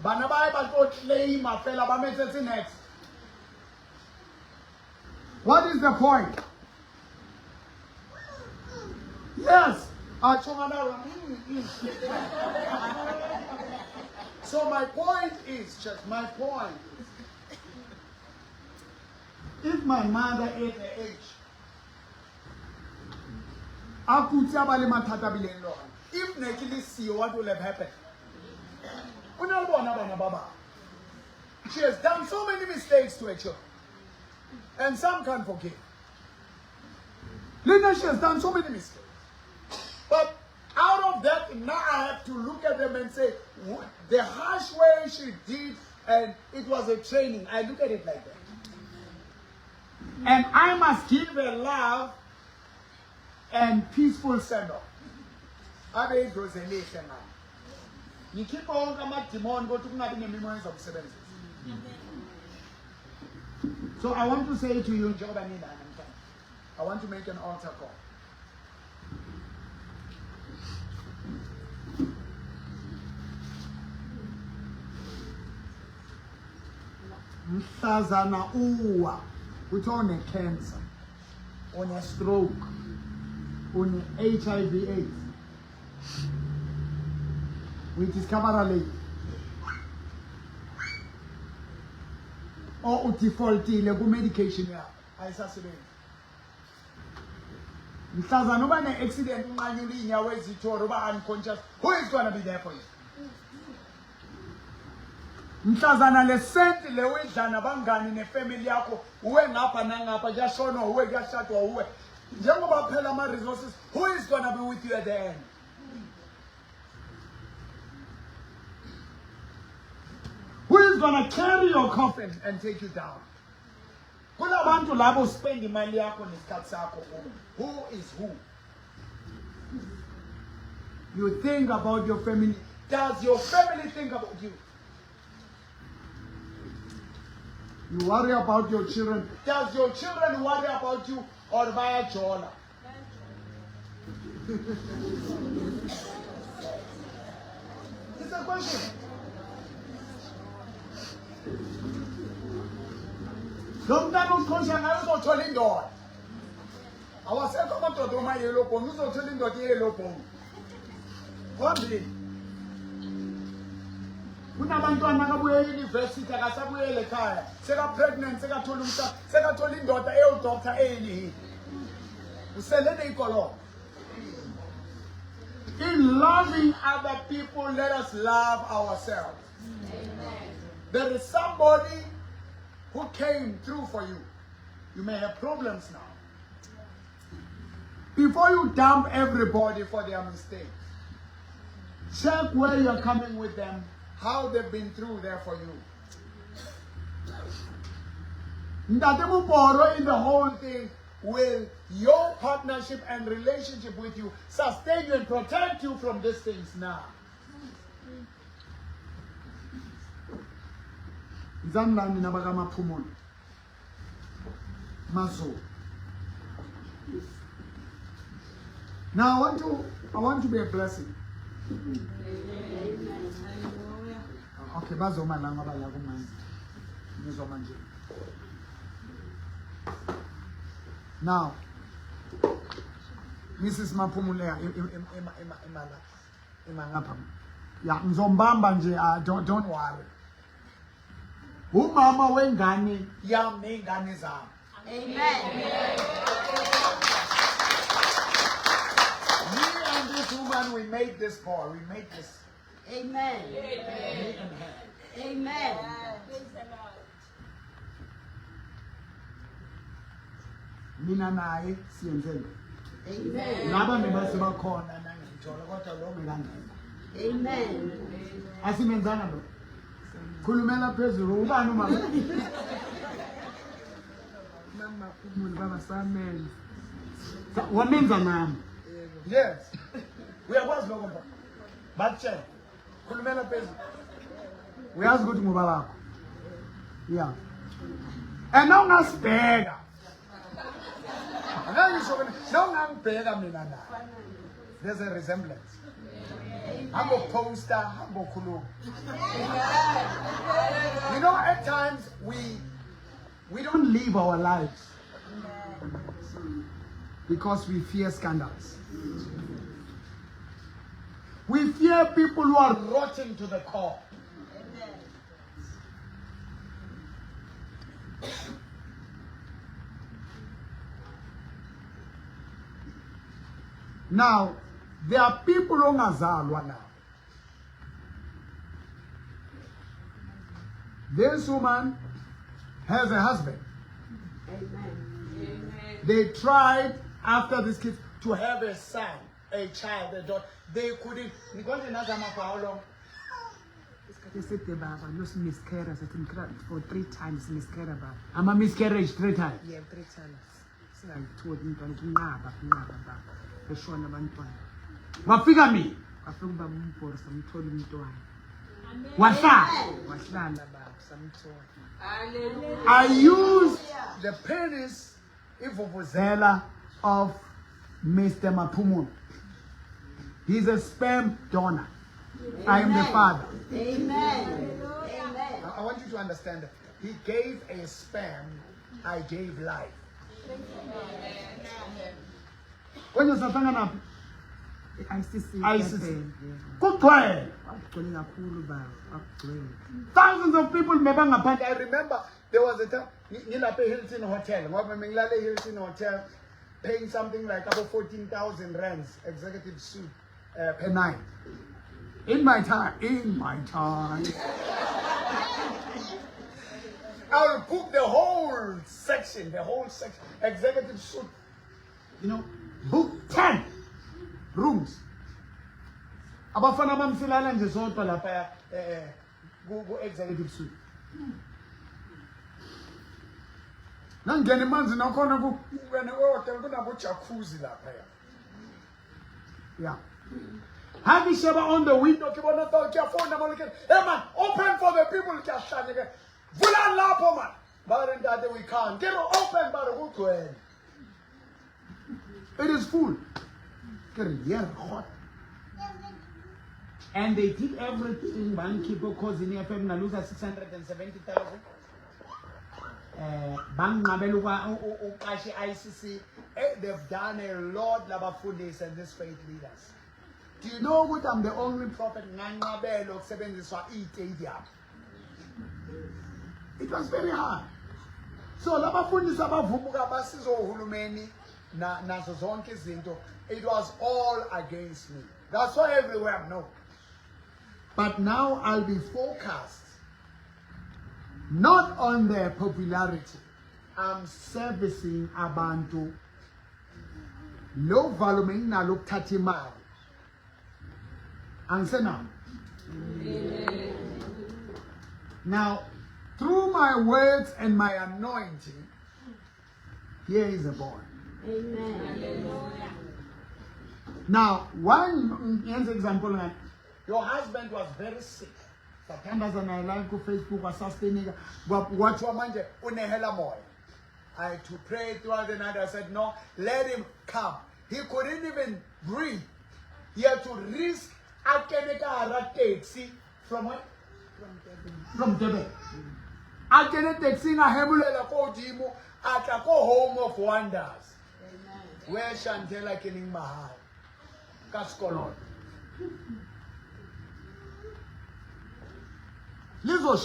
Banabai Bato claim my fellow Bametas next. What is the point? Yes, so my point is, just my point. If my mother at the age, if Nekili see what will have happened, she has done so many mistakes to her children, and some can't forgive. Lena, she has done so many mistakes. But out of that, now I have to look at them and say, the harsh way she did, and it was a training. I look at it like that. And I must give a love and peaceful send-off. abe idlozi elihle ngalo. Ngikhipha wonke amadimoni kodwa kungabi nemimoya ezokusebenzisa. So I want to say to you, njengoba nina namhlanje, I want to make an altar call. Mhlazana uwa uthi one-cancer, one-stroke, one-HIV/AIDS. We discover late. Or udefaultile ku-medication yakho ayisasebenzi. Mhlazana uba ne-accident unqanyula iy'nyawo ezithoro uba unconscious, who is going to be there for you? Mhlazana le senti le uyidla nabangani nefamily yakho uwe ngapha nangapha kuyashonwa uwe kuyashadwa uwe njengoba phela ama-resources, who is going to be with you at the end? Who is going to carry your coffin and take you down? Kulabantu labo spend imali yakho nesikhathi sakho. Who is who? You think about your family. Does your family think about you? You worry about your children. Does your children worry about you or via Jola? It's a question. Sometimes ukhosha ngayo uzothola indoda. Awasekho amadoda oma-yellow bone, uzothola indoda i-yellow bone. Kodwa kunabantwana akabuye e-university akasabuyele ekhaya, seka-pregnant, sekathola umntwana, sekathola indoda eyodoctor eyilihini. Uselele ikolo. In loving other people, let us love ourselves. Amen. There is somebody who came through for you. You may have problems now. Before you dump everybody for their mistakes, check where you're coming with them, how they've been through there for you. Ndatemuporo in the whole thing will your partnership and relationship with you sustain you and protect you from these things now. Zanlani nabagama phumulo. Maso. Now I want to be a blessing. Okay, bazoma la ngabala kumanzi. Ngizoma nje. Now, Mrs. Maphumulela imangapha. Ya ngizombamba nje, don't worry. Umama wengane yami nengane zami. Amen. Me and this woman, we made this call. We made this. Amen. Me and her. Amen. Mina naye siyenzele. Amen. Laba nebase bakhona nangithola kodwa lo ngekangena. Amen. Asimenzana lo. Khulumela phezulu ubani umama? Mama umuntu baba sameni. Wamenza nami. Yes. Uyakwazi lokho mba. Bathi khulumela phezulu. Uyazi ukuthi ngoba lakho. Yeah. And now ngasibheka. There's a resemblance. I'm a poster, I'm a kulu. You know, at times we don't live our lives because we fear scandals. We fear people who are rotten to the core. Now, there are people who ngazalwa now. This woman has a husband. Amen. They tried after this kid to have a son, a child, a daughter. They couldn't. Because for how long? They said miscarriage for 3 times miscarriage. I'm a miscarriage 3 times. Yeah, 3 times. So I told him wafika mina afika ubaba umbhoro samthola umntwana wahlala baba samthola. I used the penis ivuvuzela of Mr. Maphumulo. He's a sperm donor. Amen. I am the father. Amen. I want you to understand that he gave a sperm, I gave life. When you say ICC, thousands of people. I remember there was a time Nilapay Hilton Hotel. Hilton Hotel paying something like about 14,000 rands executive suite per night. In my time, I will book the whole section, executive suite. You know, book 10 rooms. Abafana bamsilala nje sodwa lapha ku executive suite. Nangena manzi nakhona ku wena hotel kunabo jacuzzi lapha. Yeah. Have you ever on the window? Hey man, open for the people. Vulan lapho man. But that we can't. Get open, but good. It is full. Yeah, hot. And they did everything. Bank people causing FM na lose 670,000. Bank Nabeluga Ukashi ICC. They've done a lot of fundis and these faith leaders. Do you know what I'm the only prophet Nangabelo seven is for it was very hard. So laba fundis abavumuka basizo uhulumeni nazo zonke izinto. It was all against me. That's why everywhere no. But now I'll be focused not on their popularity. I'm servicing abantu. Lo volume na look tatimari. And say now. Now, through my words and my anointing, here is a boy. Amen. Now, one example, your husband was very sick. I like Facebook was sustaining. What you manje unehela moy. I had to pray throughout the night. I said, no, let him come. He couldn't even breathe. He had to risk a taxi from where? From Tebe. I can taxi na hebulela ko dimo at a home of wonders. Where Shantella killing Mahal. Kaskolon. Lizzo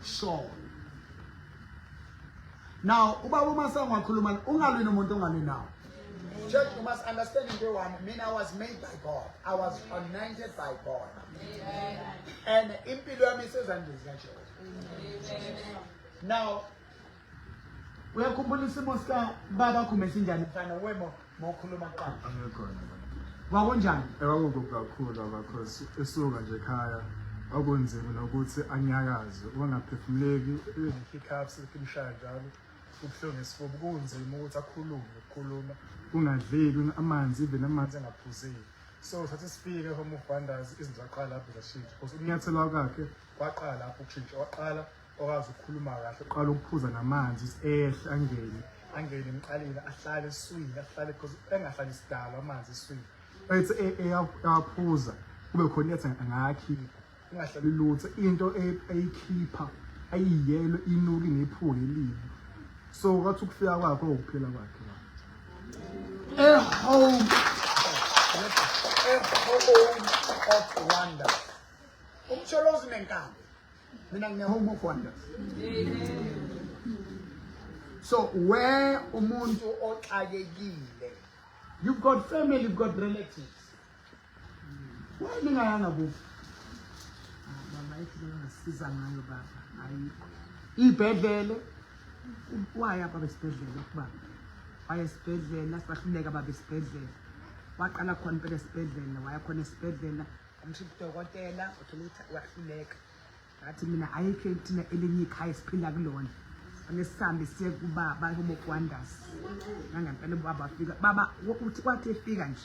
Sean. Now, Ubaba Masangwa Kuluman, ungalwi nomuntu ungalwi now. Church, you must understand in one. I was made by God. I was anointed by God. And impilo says and now, we are kumbulisimo baba kumesinjani mfana wemo mokhuluma qala. Wakunjani? Ekukubi kakhulu because esuka nje ekhaya akunzima nokuthi anyakaze ungaphefumuleki hiccups kimshaya njalo ubuhlungu esifuba kunzima ukuthi ukukhuluma ungadleki amanzi even amanzi engaphuzeki so sathi sifike home of wonders izinto zaqala lapho zashintsha because ukunyathela kwakhe kwaqala lapho ukushintsha waqala okazi ukukhuluma kahle uqala ukuphuza namanzi ehle angene emqaleni ahlale eswini ahlale because engahlali isidalwa amanzi eswini ethi eyaphuza kube khona yathi angakhipha ungahlali lutho into eyikhipha ayiyelo inuki nephuli elibi so kwathi ukufika kwakho ukuphila kwakhe a home of wonder. Umcholozi nenkambi. Mina ngine home of wonders. So where umuntu oxakekile, you've got family, you've got relatives. Why ningayanga bo? Mama ithi ngasiza ngayo baba. Ayikho. Ibhedlele Waya baba esibhedlela kuba. Waya esibhedlela sibahluleka baba esibhedlela. Waqala khona phela esibhedlela, waya khona esibhedlela, umshidokotela uthola ukuthi wahluleka. Ngathi mina ayikho thina elinye ikhaya siphila kulona. nesihambi siye kubaba Home of Wonders nangempela ubaba afika baba uthi kwathi efika nje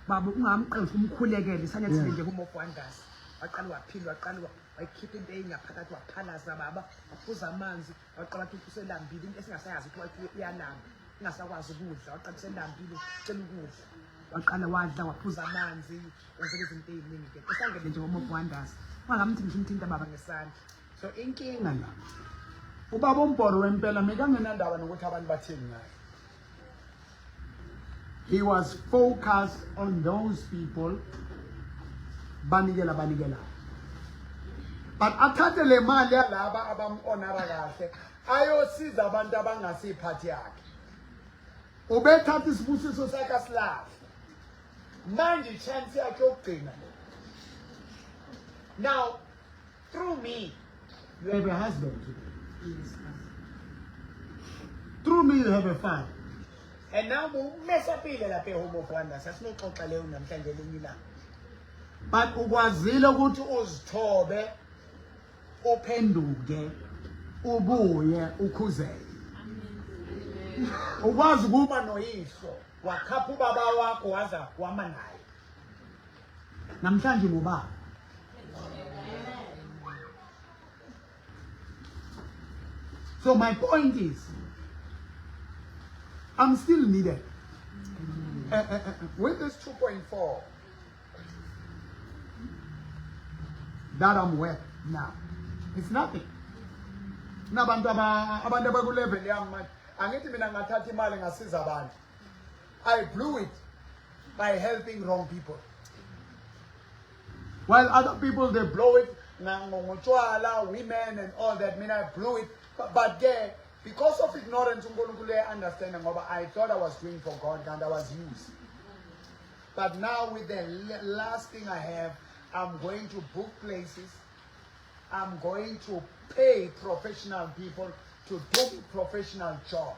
baba ungamqenqa umkhulekele sanyathile nje Home of Wonders waqala waphila waqala wayikhipha into engaphakathi waphalaza baba waphuza amanzi waqala ukuthi uselambile into esingasayazi ukuthi iyalamba ingasakwazi ukudla waqala uselambile cela ukudla waqala wadla waphuza amanzi wenza izinto eziningi ke esangele nje Home of Wonders wangamthi ngimthinta baba ngesandla so inkinga la ubaba umbhoro wempela mekangenandaba nokuthi abantu bathini ngaye. He was focused on those people banikela. But athathe le mali yalaba abam-honora kahle ayosiza abantu abangasiphathi yakhe. Ubethatha isibusiso sakhe asilahle. Manje chance yakhe yokugcina. Now, through me, you have a husband today. Through me, you have a father. And now, mesapile la pe Home of Wonders. Asinoxoxa leyo namhlanje lenye ilanga. But ukwazile ukuthi uzithobe, uphenduke, ubuye, ukhuzeke. Ukwazi ukuba noyihlo, wakhapha ubaba wakho waza wama naye. Namhlanje ngubaba. So my point is, I'm still needed. With this 2.4 that I'm worth now, it's nothing. Nabantu abaku level yami manje angithi mina ngathatha imali ngasiza abantu. I blew it by helping wrong people. While other people they blow it ngotshwala, women and all that, mina I blew it. But there, because of ignorance, understanding, I thought I was doing for God and I was used. But now with the last thing I have, I'm going to book places. I'm going to pay professional people to do professional job.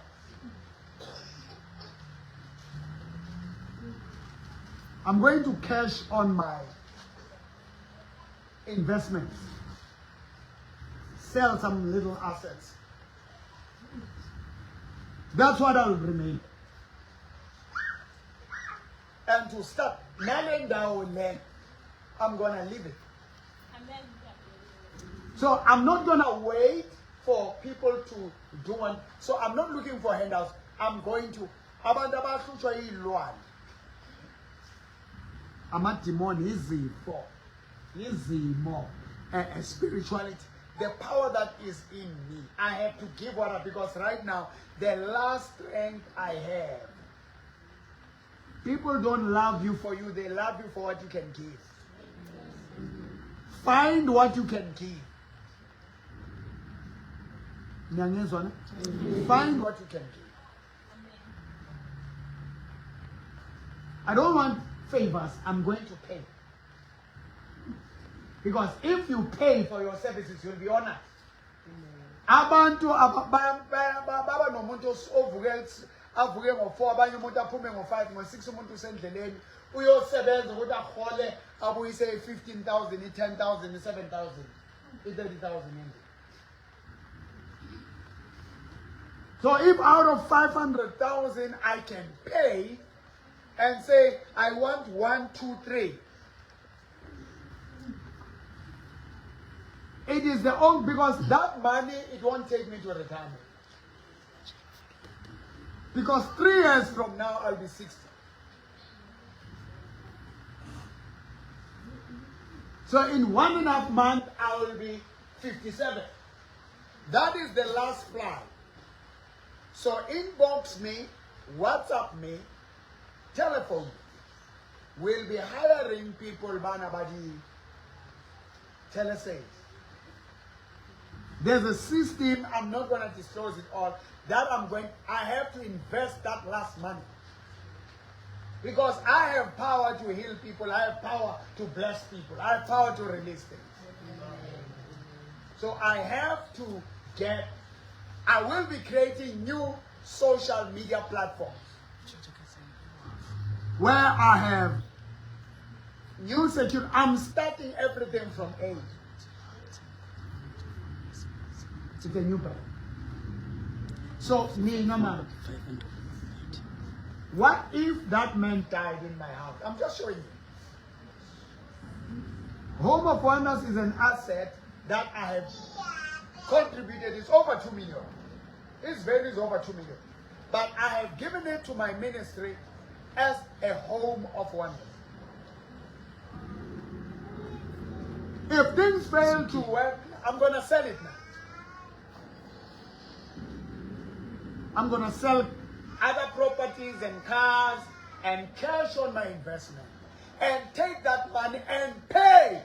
I'm going to cash on my investments. Sell some little assets. That's what I will remain. And to start nailing down land, I'm gonna leave it. Amen. So I'm not gonna wait for people to do one. So I'm not looking for handouts. I'm going to abantu abahlutshwa yilwane. Amadimoni izimo, spirituality. The power that is in me, I have to give what up because right now, the last strength I have, people don't love you for you, they love you for what you can give. Find what you can give. Find what you can give. I don't want favors, I'm going to pay. Because if you pay for your services, you'll be honored. Abantu baba nomuntu avuke ngo4 abanye umuntu aphume ngo5 ngo6 umuntu usendleleni uyosebenza ukuthi ahole abuyise 15,000 10,000 7,000 30,000. So if out of 500,000 I can pay and say I want 1 2 3, it is the old, because that money, it won't take me to retirement. Because 3 years from now, I'll be 60. So in 1.5 months, I will be 57. That is the last flight. So inbox me, WhatsApp me, telephone me. We'll be hiring people, Banabadi, telesales. There's a system, I'm not going to disclose it all, that I have to invest that last money. Because I have power to heal people, I have power to bless people, I have power to release them. So I have to I will be creating new social media platforms where I have new security. I'm starting everything from A. It's a new plan. So, man, what if that man died in my house? I'm just showing you. Home of Wonders is an asset that I have contributed. It's over 2 million. Its value is over 2 million. But I have given it to my ministry as a home of wonders. If things fail to work, I'm going to sell it now. I'm going to sell other properties and cars and cash on my investment and take that money and pay.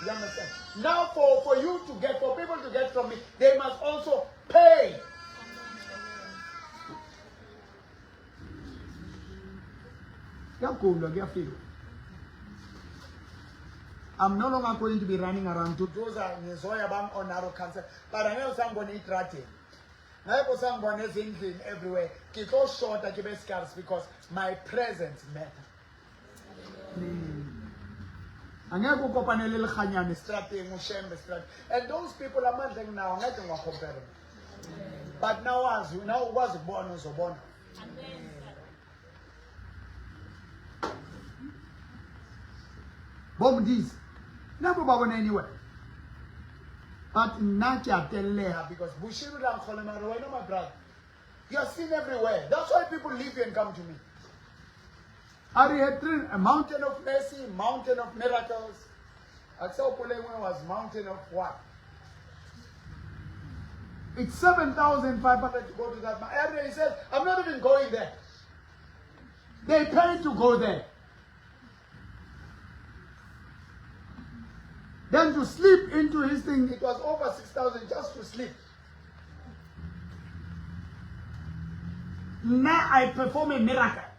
You understand? Now for you to get, for people to get from me, they must also pay. I'm no longer going to be running around to those are on narrow cancer, but I know someone eat ratting. Now someone is in everywhere. Keep short at your scars because my presence matters. And those people are managing now, nothing will compare them. But now was born was born. Bomb this. Never born anywhere. But not yet because Bushiru and Kolomaro, my brother. You are seen everywhere. That's why people leave you and come to me. A mountain of mercy, mountain of miracles. Axel Polewe was mountain of what? It's 7,500 to go to that area. He says, I'm not even going there. They pay to go there. Then to sleep into his thing, it was over 6,000 just to sleep. Now I perform a miracle.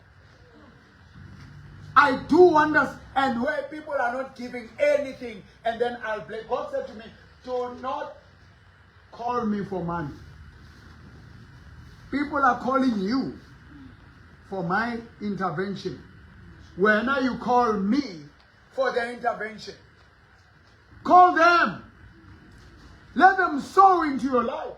I do wonders, and where people are not giving anything, and then I'll play. God said to me, do not call me for money. People are calling you for my intervention. When you call me for their intervention, call them. Let them sow into your life.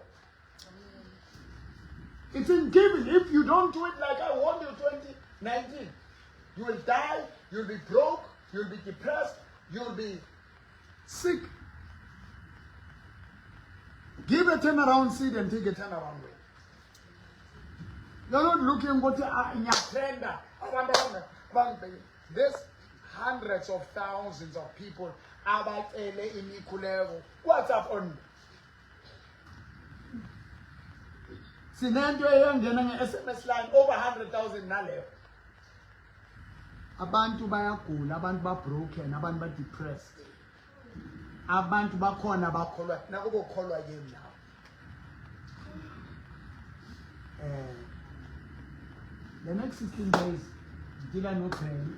It's in giving. If you don't do it like I want you 2019, you will die, you'll be broke, you'll be depressed, you'll be sick. Give a turnaround seed and take a turnaround way. You're not looking what in your trend. There's hundreds of thousands of people about in equal level. What's up on? Sinento eyangena SMS line over 100,000 na level. Abantu bayagula, abantu ba broken, abantu ba depressed. Abantu bakhona bakholwa nakubo kholwa yini now. The next 16 days, deal no training.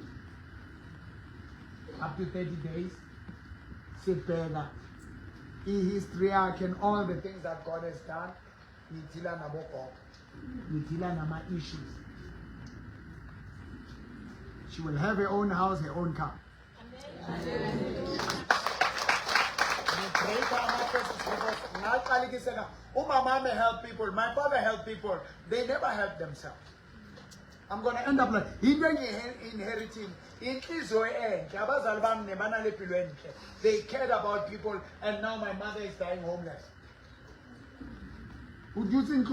Up to 30 days, sit better. In history, I can all the things that God has done. Nitila naboko, nitila nama issues. She will have her own house, her own car. My mama help people, my father help people. They never help themselves. I'm going to end up like inheriting. They cared about people, and now my mother is dying homeless. Would you think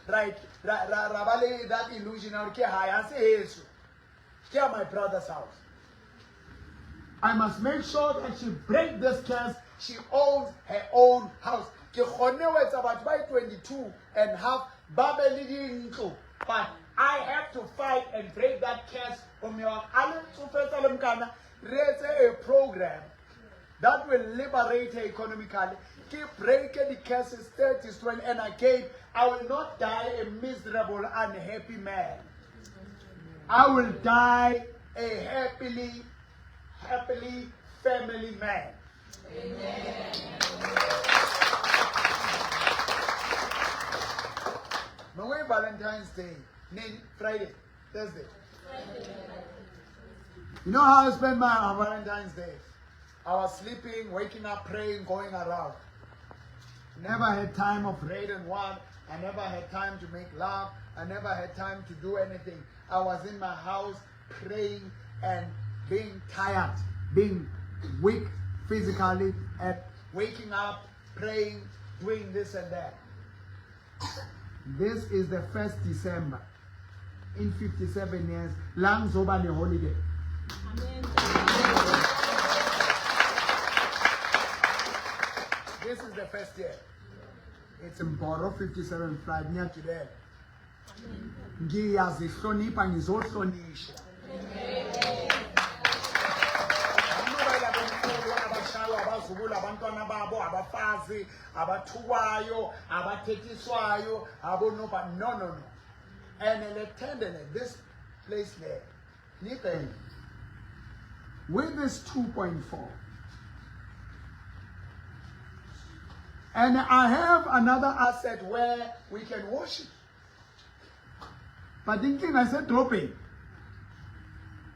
right? That illusion or my brother's house. I must make sure that she breaks this curse. She owns her own house. It's about by 22 and half. But I have to fight and break that curse from your raise a program that will liberate her economically. Keep breaking the curses 30, 20, and again, I will not die a miserable, unhappy man. I will die a happily family man. Amen. Monday, Valentine's Day, Friday, Thursday. You know how I spend my Valentine's Day? I was sleeping, waking up, praying, going around. Never had time of raid and war. I never had time to make love. I never had time to do anything. I was in my house praying and being tired, being weak physically, and waking up, praying, doing this and that. This is the 1st December in 57 years. Lang zoba ne holiday. This is the first year. It's in Boro 57 flight near today. Ngiyazihlonipha ngizohlonisha. Abazukulu abantwana babo abafazi abathuwayo abathethiswayo abonoba no. And attended this place there. Listen, with this 2.4, and I have another asset where we can worship. But thinking I said dropping.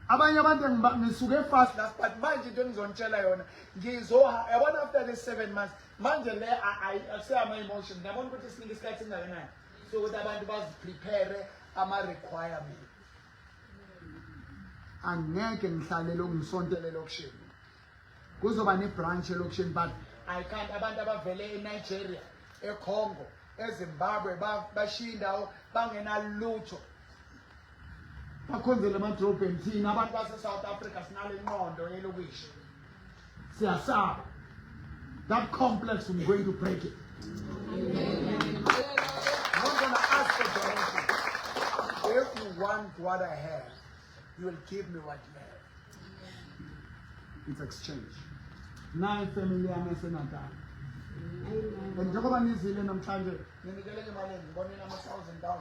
Abanye abantu ngisuke fast last, but manje into engizonitshela yona yabona after the 7 months manje le I say ama emotions ngiyabona ukuthi sinike isikhathi singakanani so ukuthi abantu baziprepare ama requirement. Angeke ngihlale lo ngisontele elokishini kuzoba ne branch elokishini, but I can't. Abantu abavele eNigeria, eCongo, eZimbabwe bashindawo bangena lutho bakhonzele amadrobheni thina abantu base-South Africa sinale ngqondo yelokishi siyasaba. That complex, I'm going to break it. I'm not going to ask for donation. If you want what I have, you will give me what you have. It's exchange. Now family I'm senatор. And njengoba nizile namhlanje ninikele imali ngibonela ama-1,000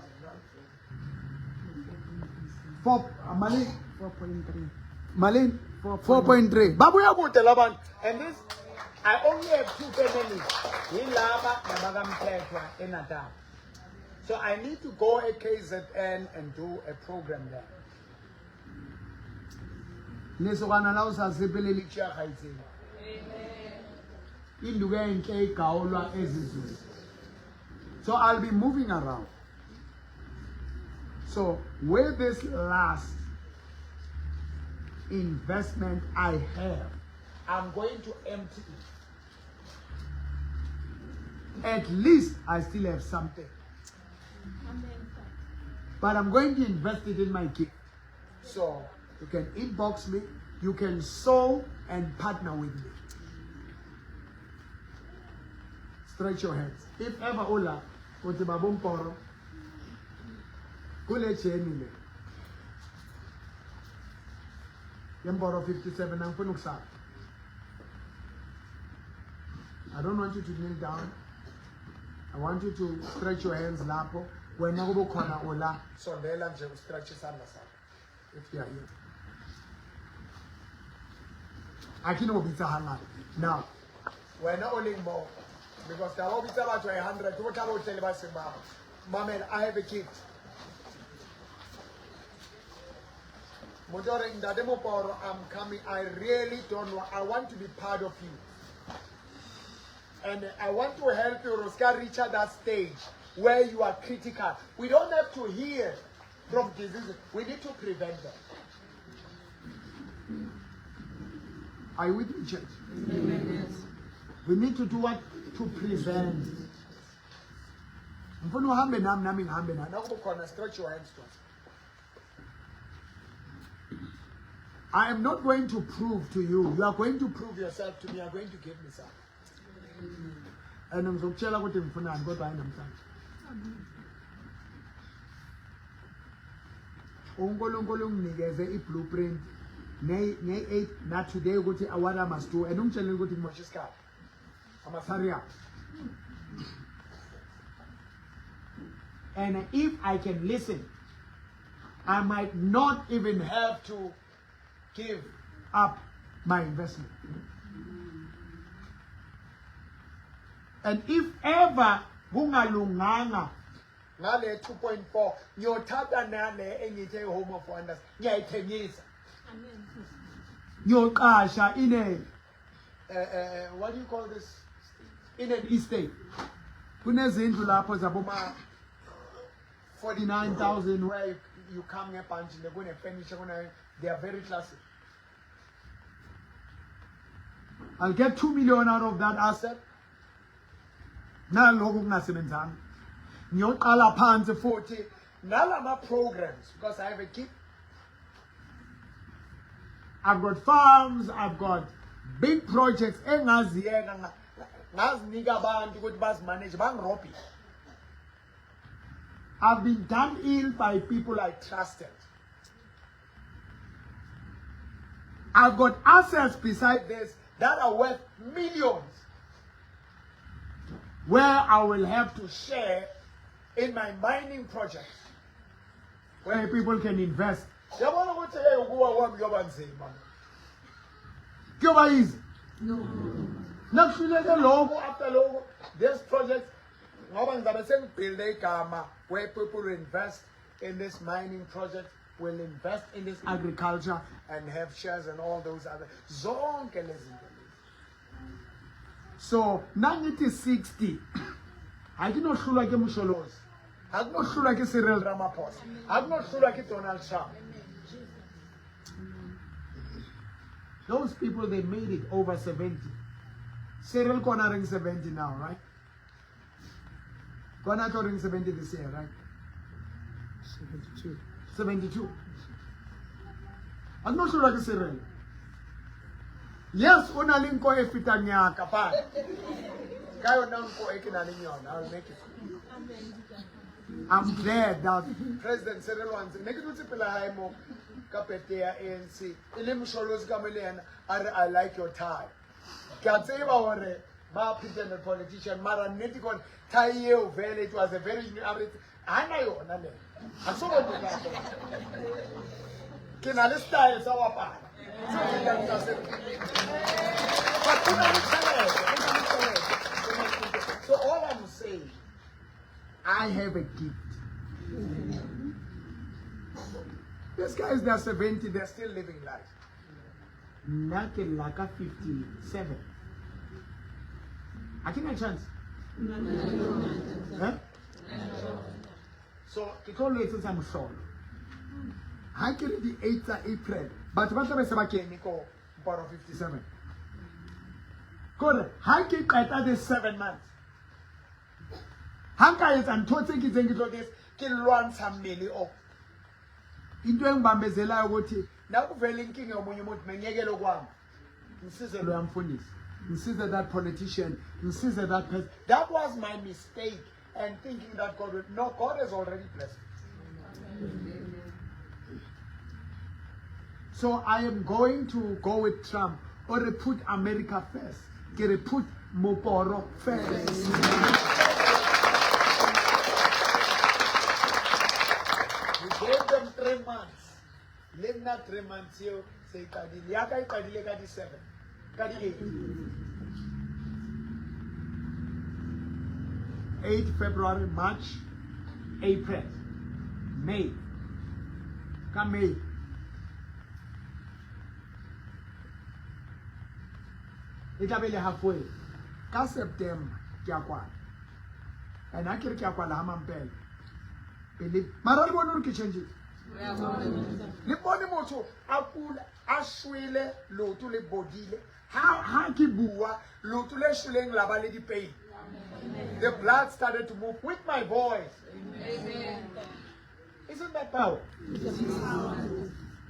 Malin 4.3. Malin 4.3. Babuya kude labantu. And this I only have 2 families. Yilaba nabakamthethwa eNatal. So I need to go at KZN and do a program there. Nisokana la usazibele licha khayitsini. Induke inhle igawulwa ezizweni. So I'll be moving around. So with this last investment I have, I'm going to empty it. At least I still have something. But I'm going to invest it in my gift. So you can inbox me, you can sow and partner with me. Stretch your hands. If ever Ola, uthi babumporo, kule cheni le. Yemboro 57 angifuna ukusala. I don't want you to kneel down. I want you to stretch your hands lapho. Wena kube khona Ola, sondela nje stretch isandla sakho. If you are here. Akinobitsa hangana. Now, wena olingmo, because there will be 100. Mamel, I have a gift. I'm coming. I really don't know. I want to be part of you. And I want to help you, Roscar, reach at that stage where you are critical. We don't have to hear from diseases. We need to prevent them. Are you with me, church? Yes. We need to do what? To prevent. Stretch your hands to us. I am not going to prove to you. You are going to prove yourself to me. You are going to give me some. And I'm going to tell you what I'm going to uNkulunkulu nginikeze iblueprint ne8 na today ukuthi what I must do and umtshela ukuthi ngimosha isikhathi amasaria. And if I can listen, I might not even have to give up my investment. And if ever kungalunganga ngale 2.4 ngiyothatha nale engithe Home of Wonders ngiyayithengisa. Amen. Ngiyoqasha ine what do you call this? in an estate. Kunezindlu lapho zaboma 49,000 where you come here punch and they're going to furniture, they are very classy. I'll get 2 million out of that asset. Naloku kungasebenzanga. Ngiyoqala phansi futhi nalama programs because I have a kid. I've got farms, I've got big projects engaziyena ngazinika abantu ukuthi bazimanage bangirobhi. I've been done ill by people I trusted. I've got assets beside this that are worth millions where I will have to share in my mining projects where people can invest. Yabona ukuthi ukuwa kwami kuyoba nzima. Kuyoba easy. No. Nakufuneka lokho after lokho this project ngoba ngizabe sengibuild igama where people will invest in this mining project, will invest in this agriculture and have shares and all those other zonke lezi zinto. So nangithi 60 akinohlulwa ke Msholozi, akinohlulwa ke Cyril Ramaphosa, akinohlulwa ke Donald Trump. Those people, they made it over 70. Cyril cornering 70 now, right? Cornering 70 this year, right? 72. I'm not sure like Cyril. Yes, unalinko efitanya kapal. Kayo nanko ekinalinyon. I'll make it. I'm glad that President Cyril wants to make it with Haimo Kapetea ANC. Ilim Sholos Gamelian, I like your tie. Katseva or Ma pretended politician, Mara Netikon, Tayo Valley, it was a very I know, Nane. I saw what can I style our part? So all I'm saying, I have a gift. These guys, they're 70, they're still living life. Nothing like a 57. I think I chance. Huh? So it all later I'm sure. I carry the 8th of April, but what am I saying? Part of 57. Correct. I keep at this 7 months. Hanka is and totally getting this kill one some million of. Into Bambezela Woti, now linking a monument, Menyegelo Guam. Insisted I'm finished. Insisted that politician, insisted that person. That was my mistake, and thinking that God would. No, God has already blessed me. So I am going to go with Trump or put America first. Get a put Moporo first. We gave them 3 months. Live not 3 months here. Say Kadili. Yakai Kadile Kadi 7. Kadi 8. 8 February, March, April, May. Come May. Itabele halfway. Ka September, Kiakwa. And I can Kiakwa Hamampel. Believe. Marali Bonur Kitchen. Liboni Moto, Apul, Ashwile, Lotule Bodile, Haki Bua, Lotule Shuling Lavali di Pay. The blood started to move with my voice. Amen. Isn't that power?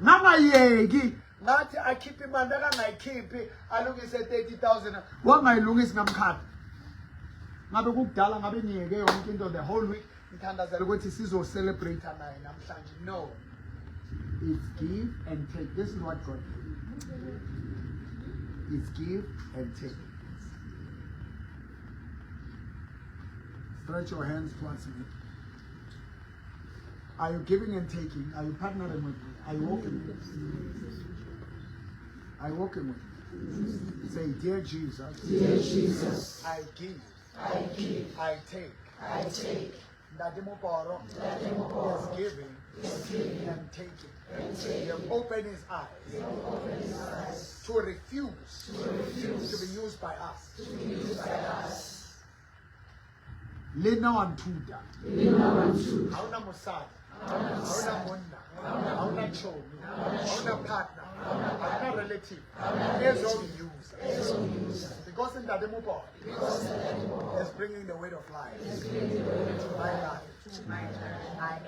Nama Yegi. Not I keep him and I keep it. I look at 30,000. What my long is Namkat. Nabe Gudala, Nabe Niege, the whole week. What is this or celebrate and I'm saying no. It's give and take. This is what God does. It's give and take. Stretch your hands towards me. Are you giving and taking? Are you partnering with me? Are you walking with me? Are you walking with me? Say, dear Jesus. Dear Jesus. I give. I give. I take. I take. Dadimo Poro is giving and taking. You have opened his eyes to refuse to be used by us. Lena Wantuda. Hauna Mosada. Hauna Monna. Hauna Chomi. Hauna partner. Hauna relative. Here's all you use. Because in that demo board is bringing the weight of life to my life. I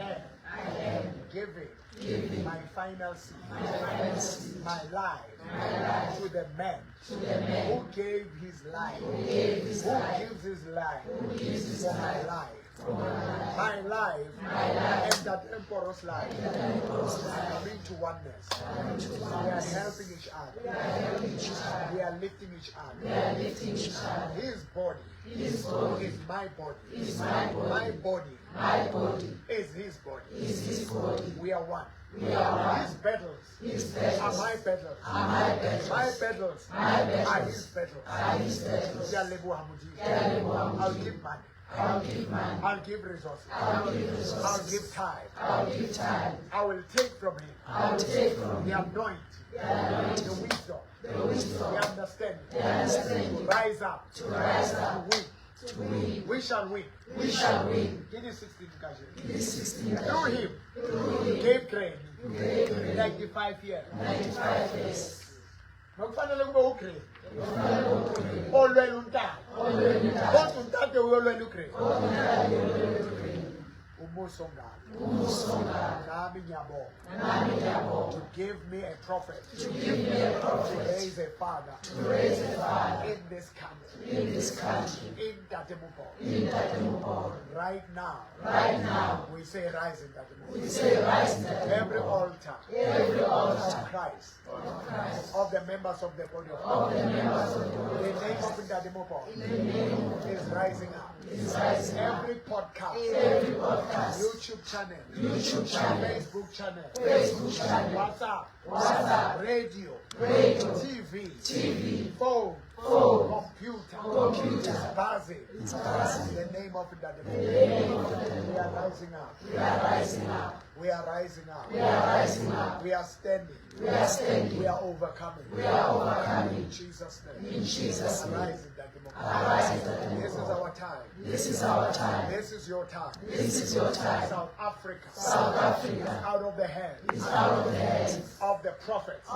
am giving my final seed, my life to the man who gave his life, who gives his life for my life. My life and that emperor's life are coming to oneness. We are helping each other. We are lifting each other. His body is my body. My body is his body. We are one. His battles are my battles. My battles are his battles. I'll give money. I'll give resources. I'll give time. I will take from him the anointing, the wisdom, the understanding, to rise up, to win. We shall win. Give me 16 Through him, gave grain, 95 years. Nokufanele kube ugrade. Olwela untaka. Kodwa untake uyolwela ugrade. Umuso ngalo. Nami ngiyabonga. To give me a prophet. To raise a father. In this country. In Datemupo. Right now. We say rise in Datemupo. Every altar. Of Christ. Of the members of the body of God. The name of Datemupo is rising up. Every podcast. YouTube channel, Facebook channel, WhatsApp, radio, TV, phone, computer, it's buzzing. The name of the we are rising up. We are standing. We are overcoming. In Jesus' name. Arise in that democracy. This is our time. This is your time. South Africa. Out of the hands of the prophets.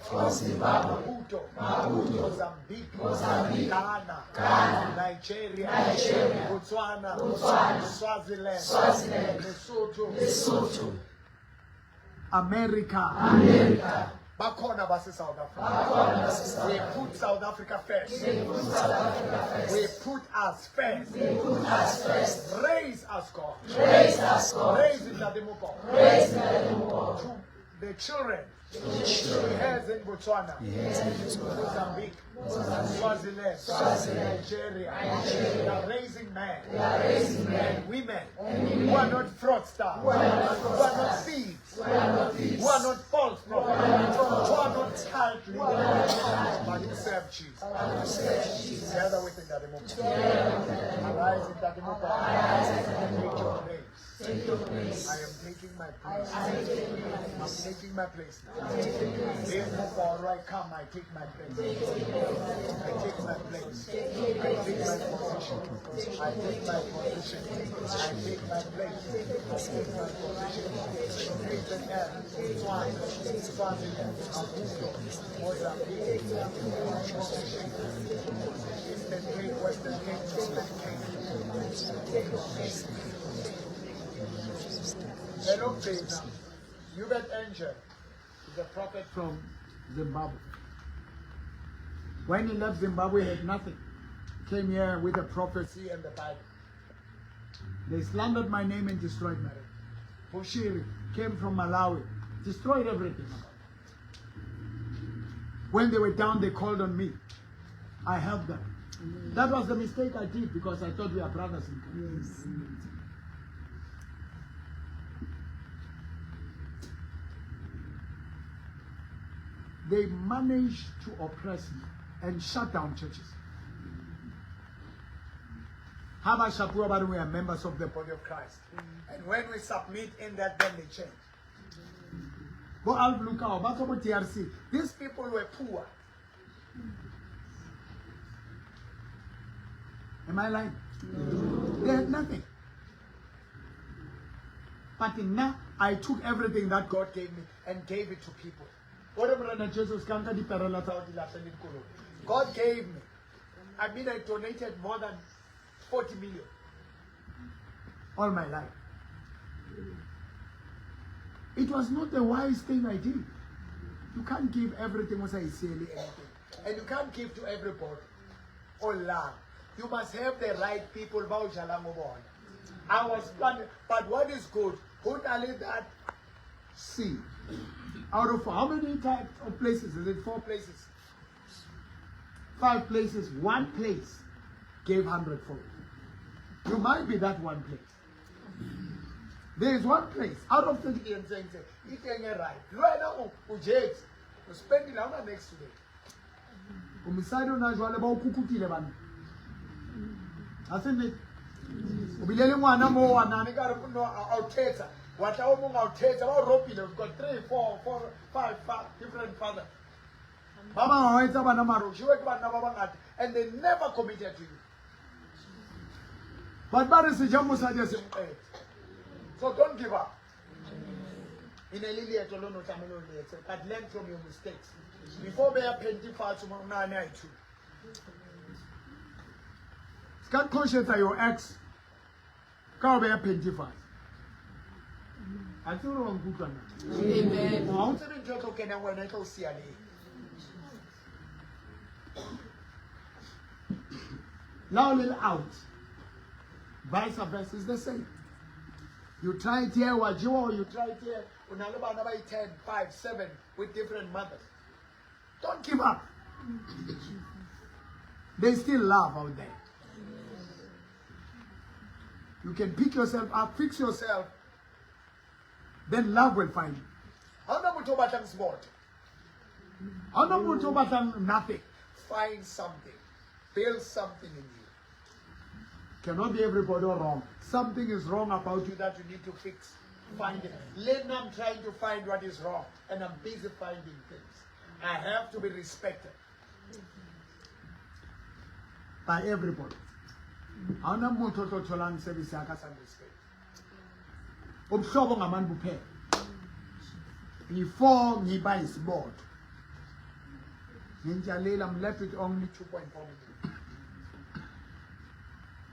From Zimbabwe. Maputo. Mozambique. Ghana. Nigeria. Botswana. Swaziland. Lesotho. America. Bakhona base South Africa. We put South Africa first. We put us first. Raise us, God. Raise in the Demopo. To the children. Heads in Botswana, Mozambique, Swaziland, Nigeria. We are raising men and women who are not fraudsters, who are not thieves, who are not false prophets, who are not child leaders, but who serve Jesus. Together within that democracy. Arise in that democracy. Take your place. I am taking my place. I'm taking my place now. Before I come, I take my place. I take my place. I take my position. I take my position. I take my place. I take my position. Take the air. Swaziland, Maputo, Mozambique, Eastern Cape, Western Cape, Northern Cape. Hello, Peter. You got Angel. He's a prophet from Zimbabwe. When he left Zimbabwe, he had nothing. Came here with a prophecy and the Bible. They slandered my name and destroyed my name. Bushiri came from Malawi, destroyed everything. When they were down, they called on me. I helped them. That was the mistake I did because I thought we are brothers in Christ. They managed to oppress me and shut down churches. How about Shapura, but we are members of the body of Christ. And when we submit in that, then they change. Go out, look out. Back over TRC. These people were poor. Am I lying? They had nothing. But now I took everything that God gave me and gave it to people. God gave me. I mean, I donated more than 40 million all my life. It was not the wise thing I did. You can't give everything was I say anything. And you can't give to everybody. Or love. You must have the right people. I was planning, but what is good? Who only that see? Out of how many types of places? Is it 4 places? 5 places, 1 place gave 100-fold. You might be that 1 place. There is 1 place out of 30 and saying, it ain't right. Right now, Ujets, you spend it on next today. Umisaido na jwale ba ukukutile bana. Asene ubilele mwana mo wana nikare kuno outeta. Wata omunga outeta ba ropile. We've got 3, 4, 5 different fathers. Baba hawaita bana maro. Shiwe bana baba ngati. And they never committed to you. But bari sijamu sadia simpe. So don't give up. In a lily at Olono Tamino, but learn from your mistakes. Before they are plenty far tomorrow night too. Scan conscious of your ex. Can't be a plenty fast. I feel wrong good one. Amen. I want to be just okay now when I go see a now little out. Vice versa is the same. You try it here, what you you try it here. Unalaba number 10, 5, 7 with different mothers. Don't give up. There's still love out there. You can pick yourself up, fix yourself, then love will find you. How no sport? How no nothing? Find something. Build something in you. Cannot be everybody wrong. Something is wrong about you that you need to fix. Find it. Lately I'm trying to find what is wrong, and I'm busy finding things. I have to be respected by everybody. I don't want to tolerate service and respect. Umhlobo ngabantu kuphela. Before ngibuys board. I'm left with only 2.4 million.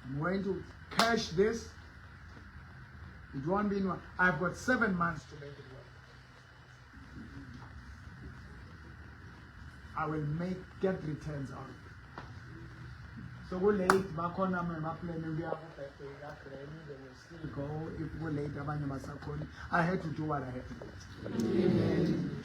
I'm going to cash this. It won't be in one. I've got 7 months to make it work. I will get returns out of it. So we're late. Back on my plan, we are they will still go. If we're late, I had to do what I had to do. Amen.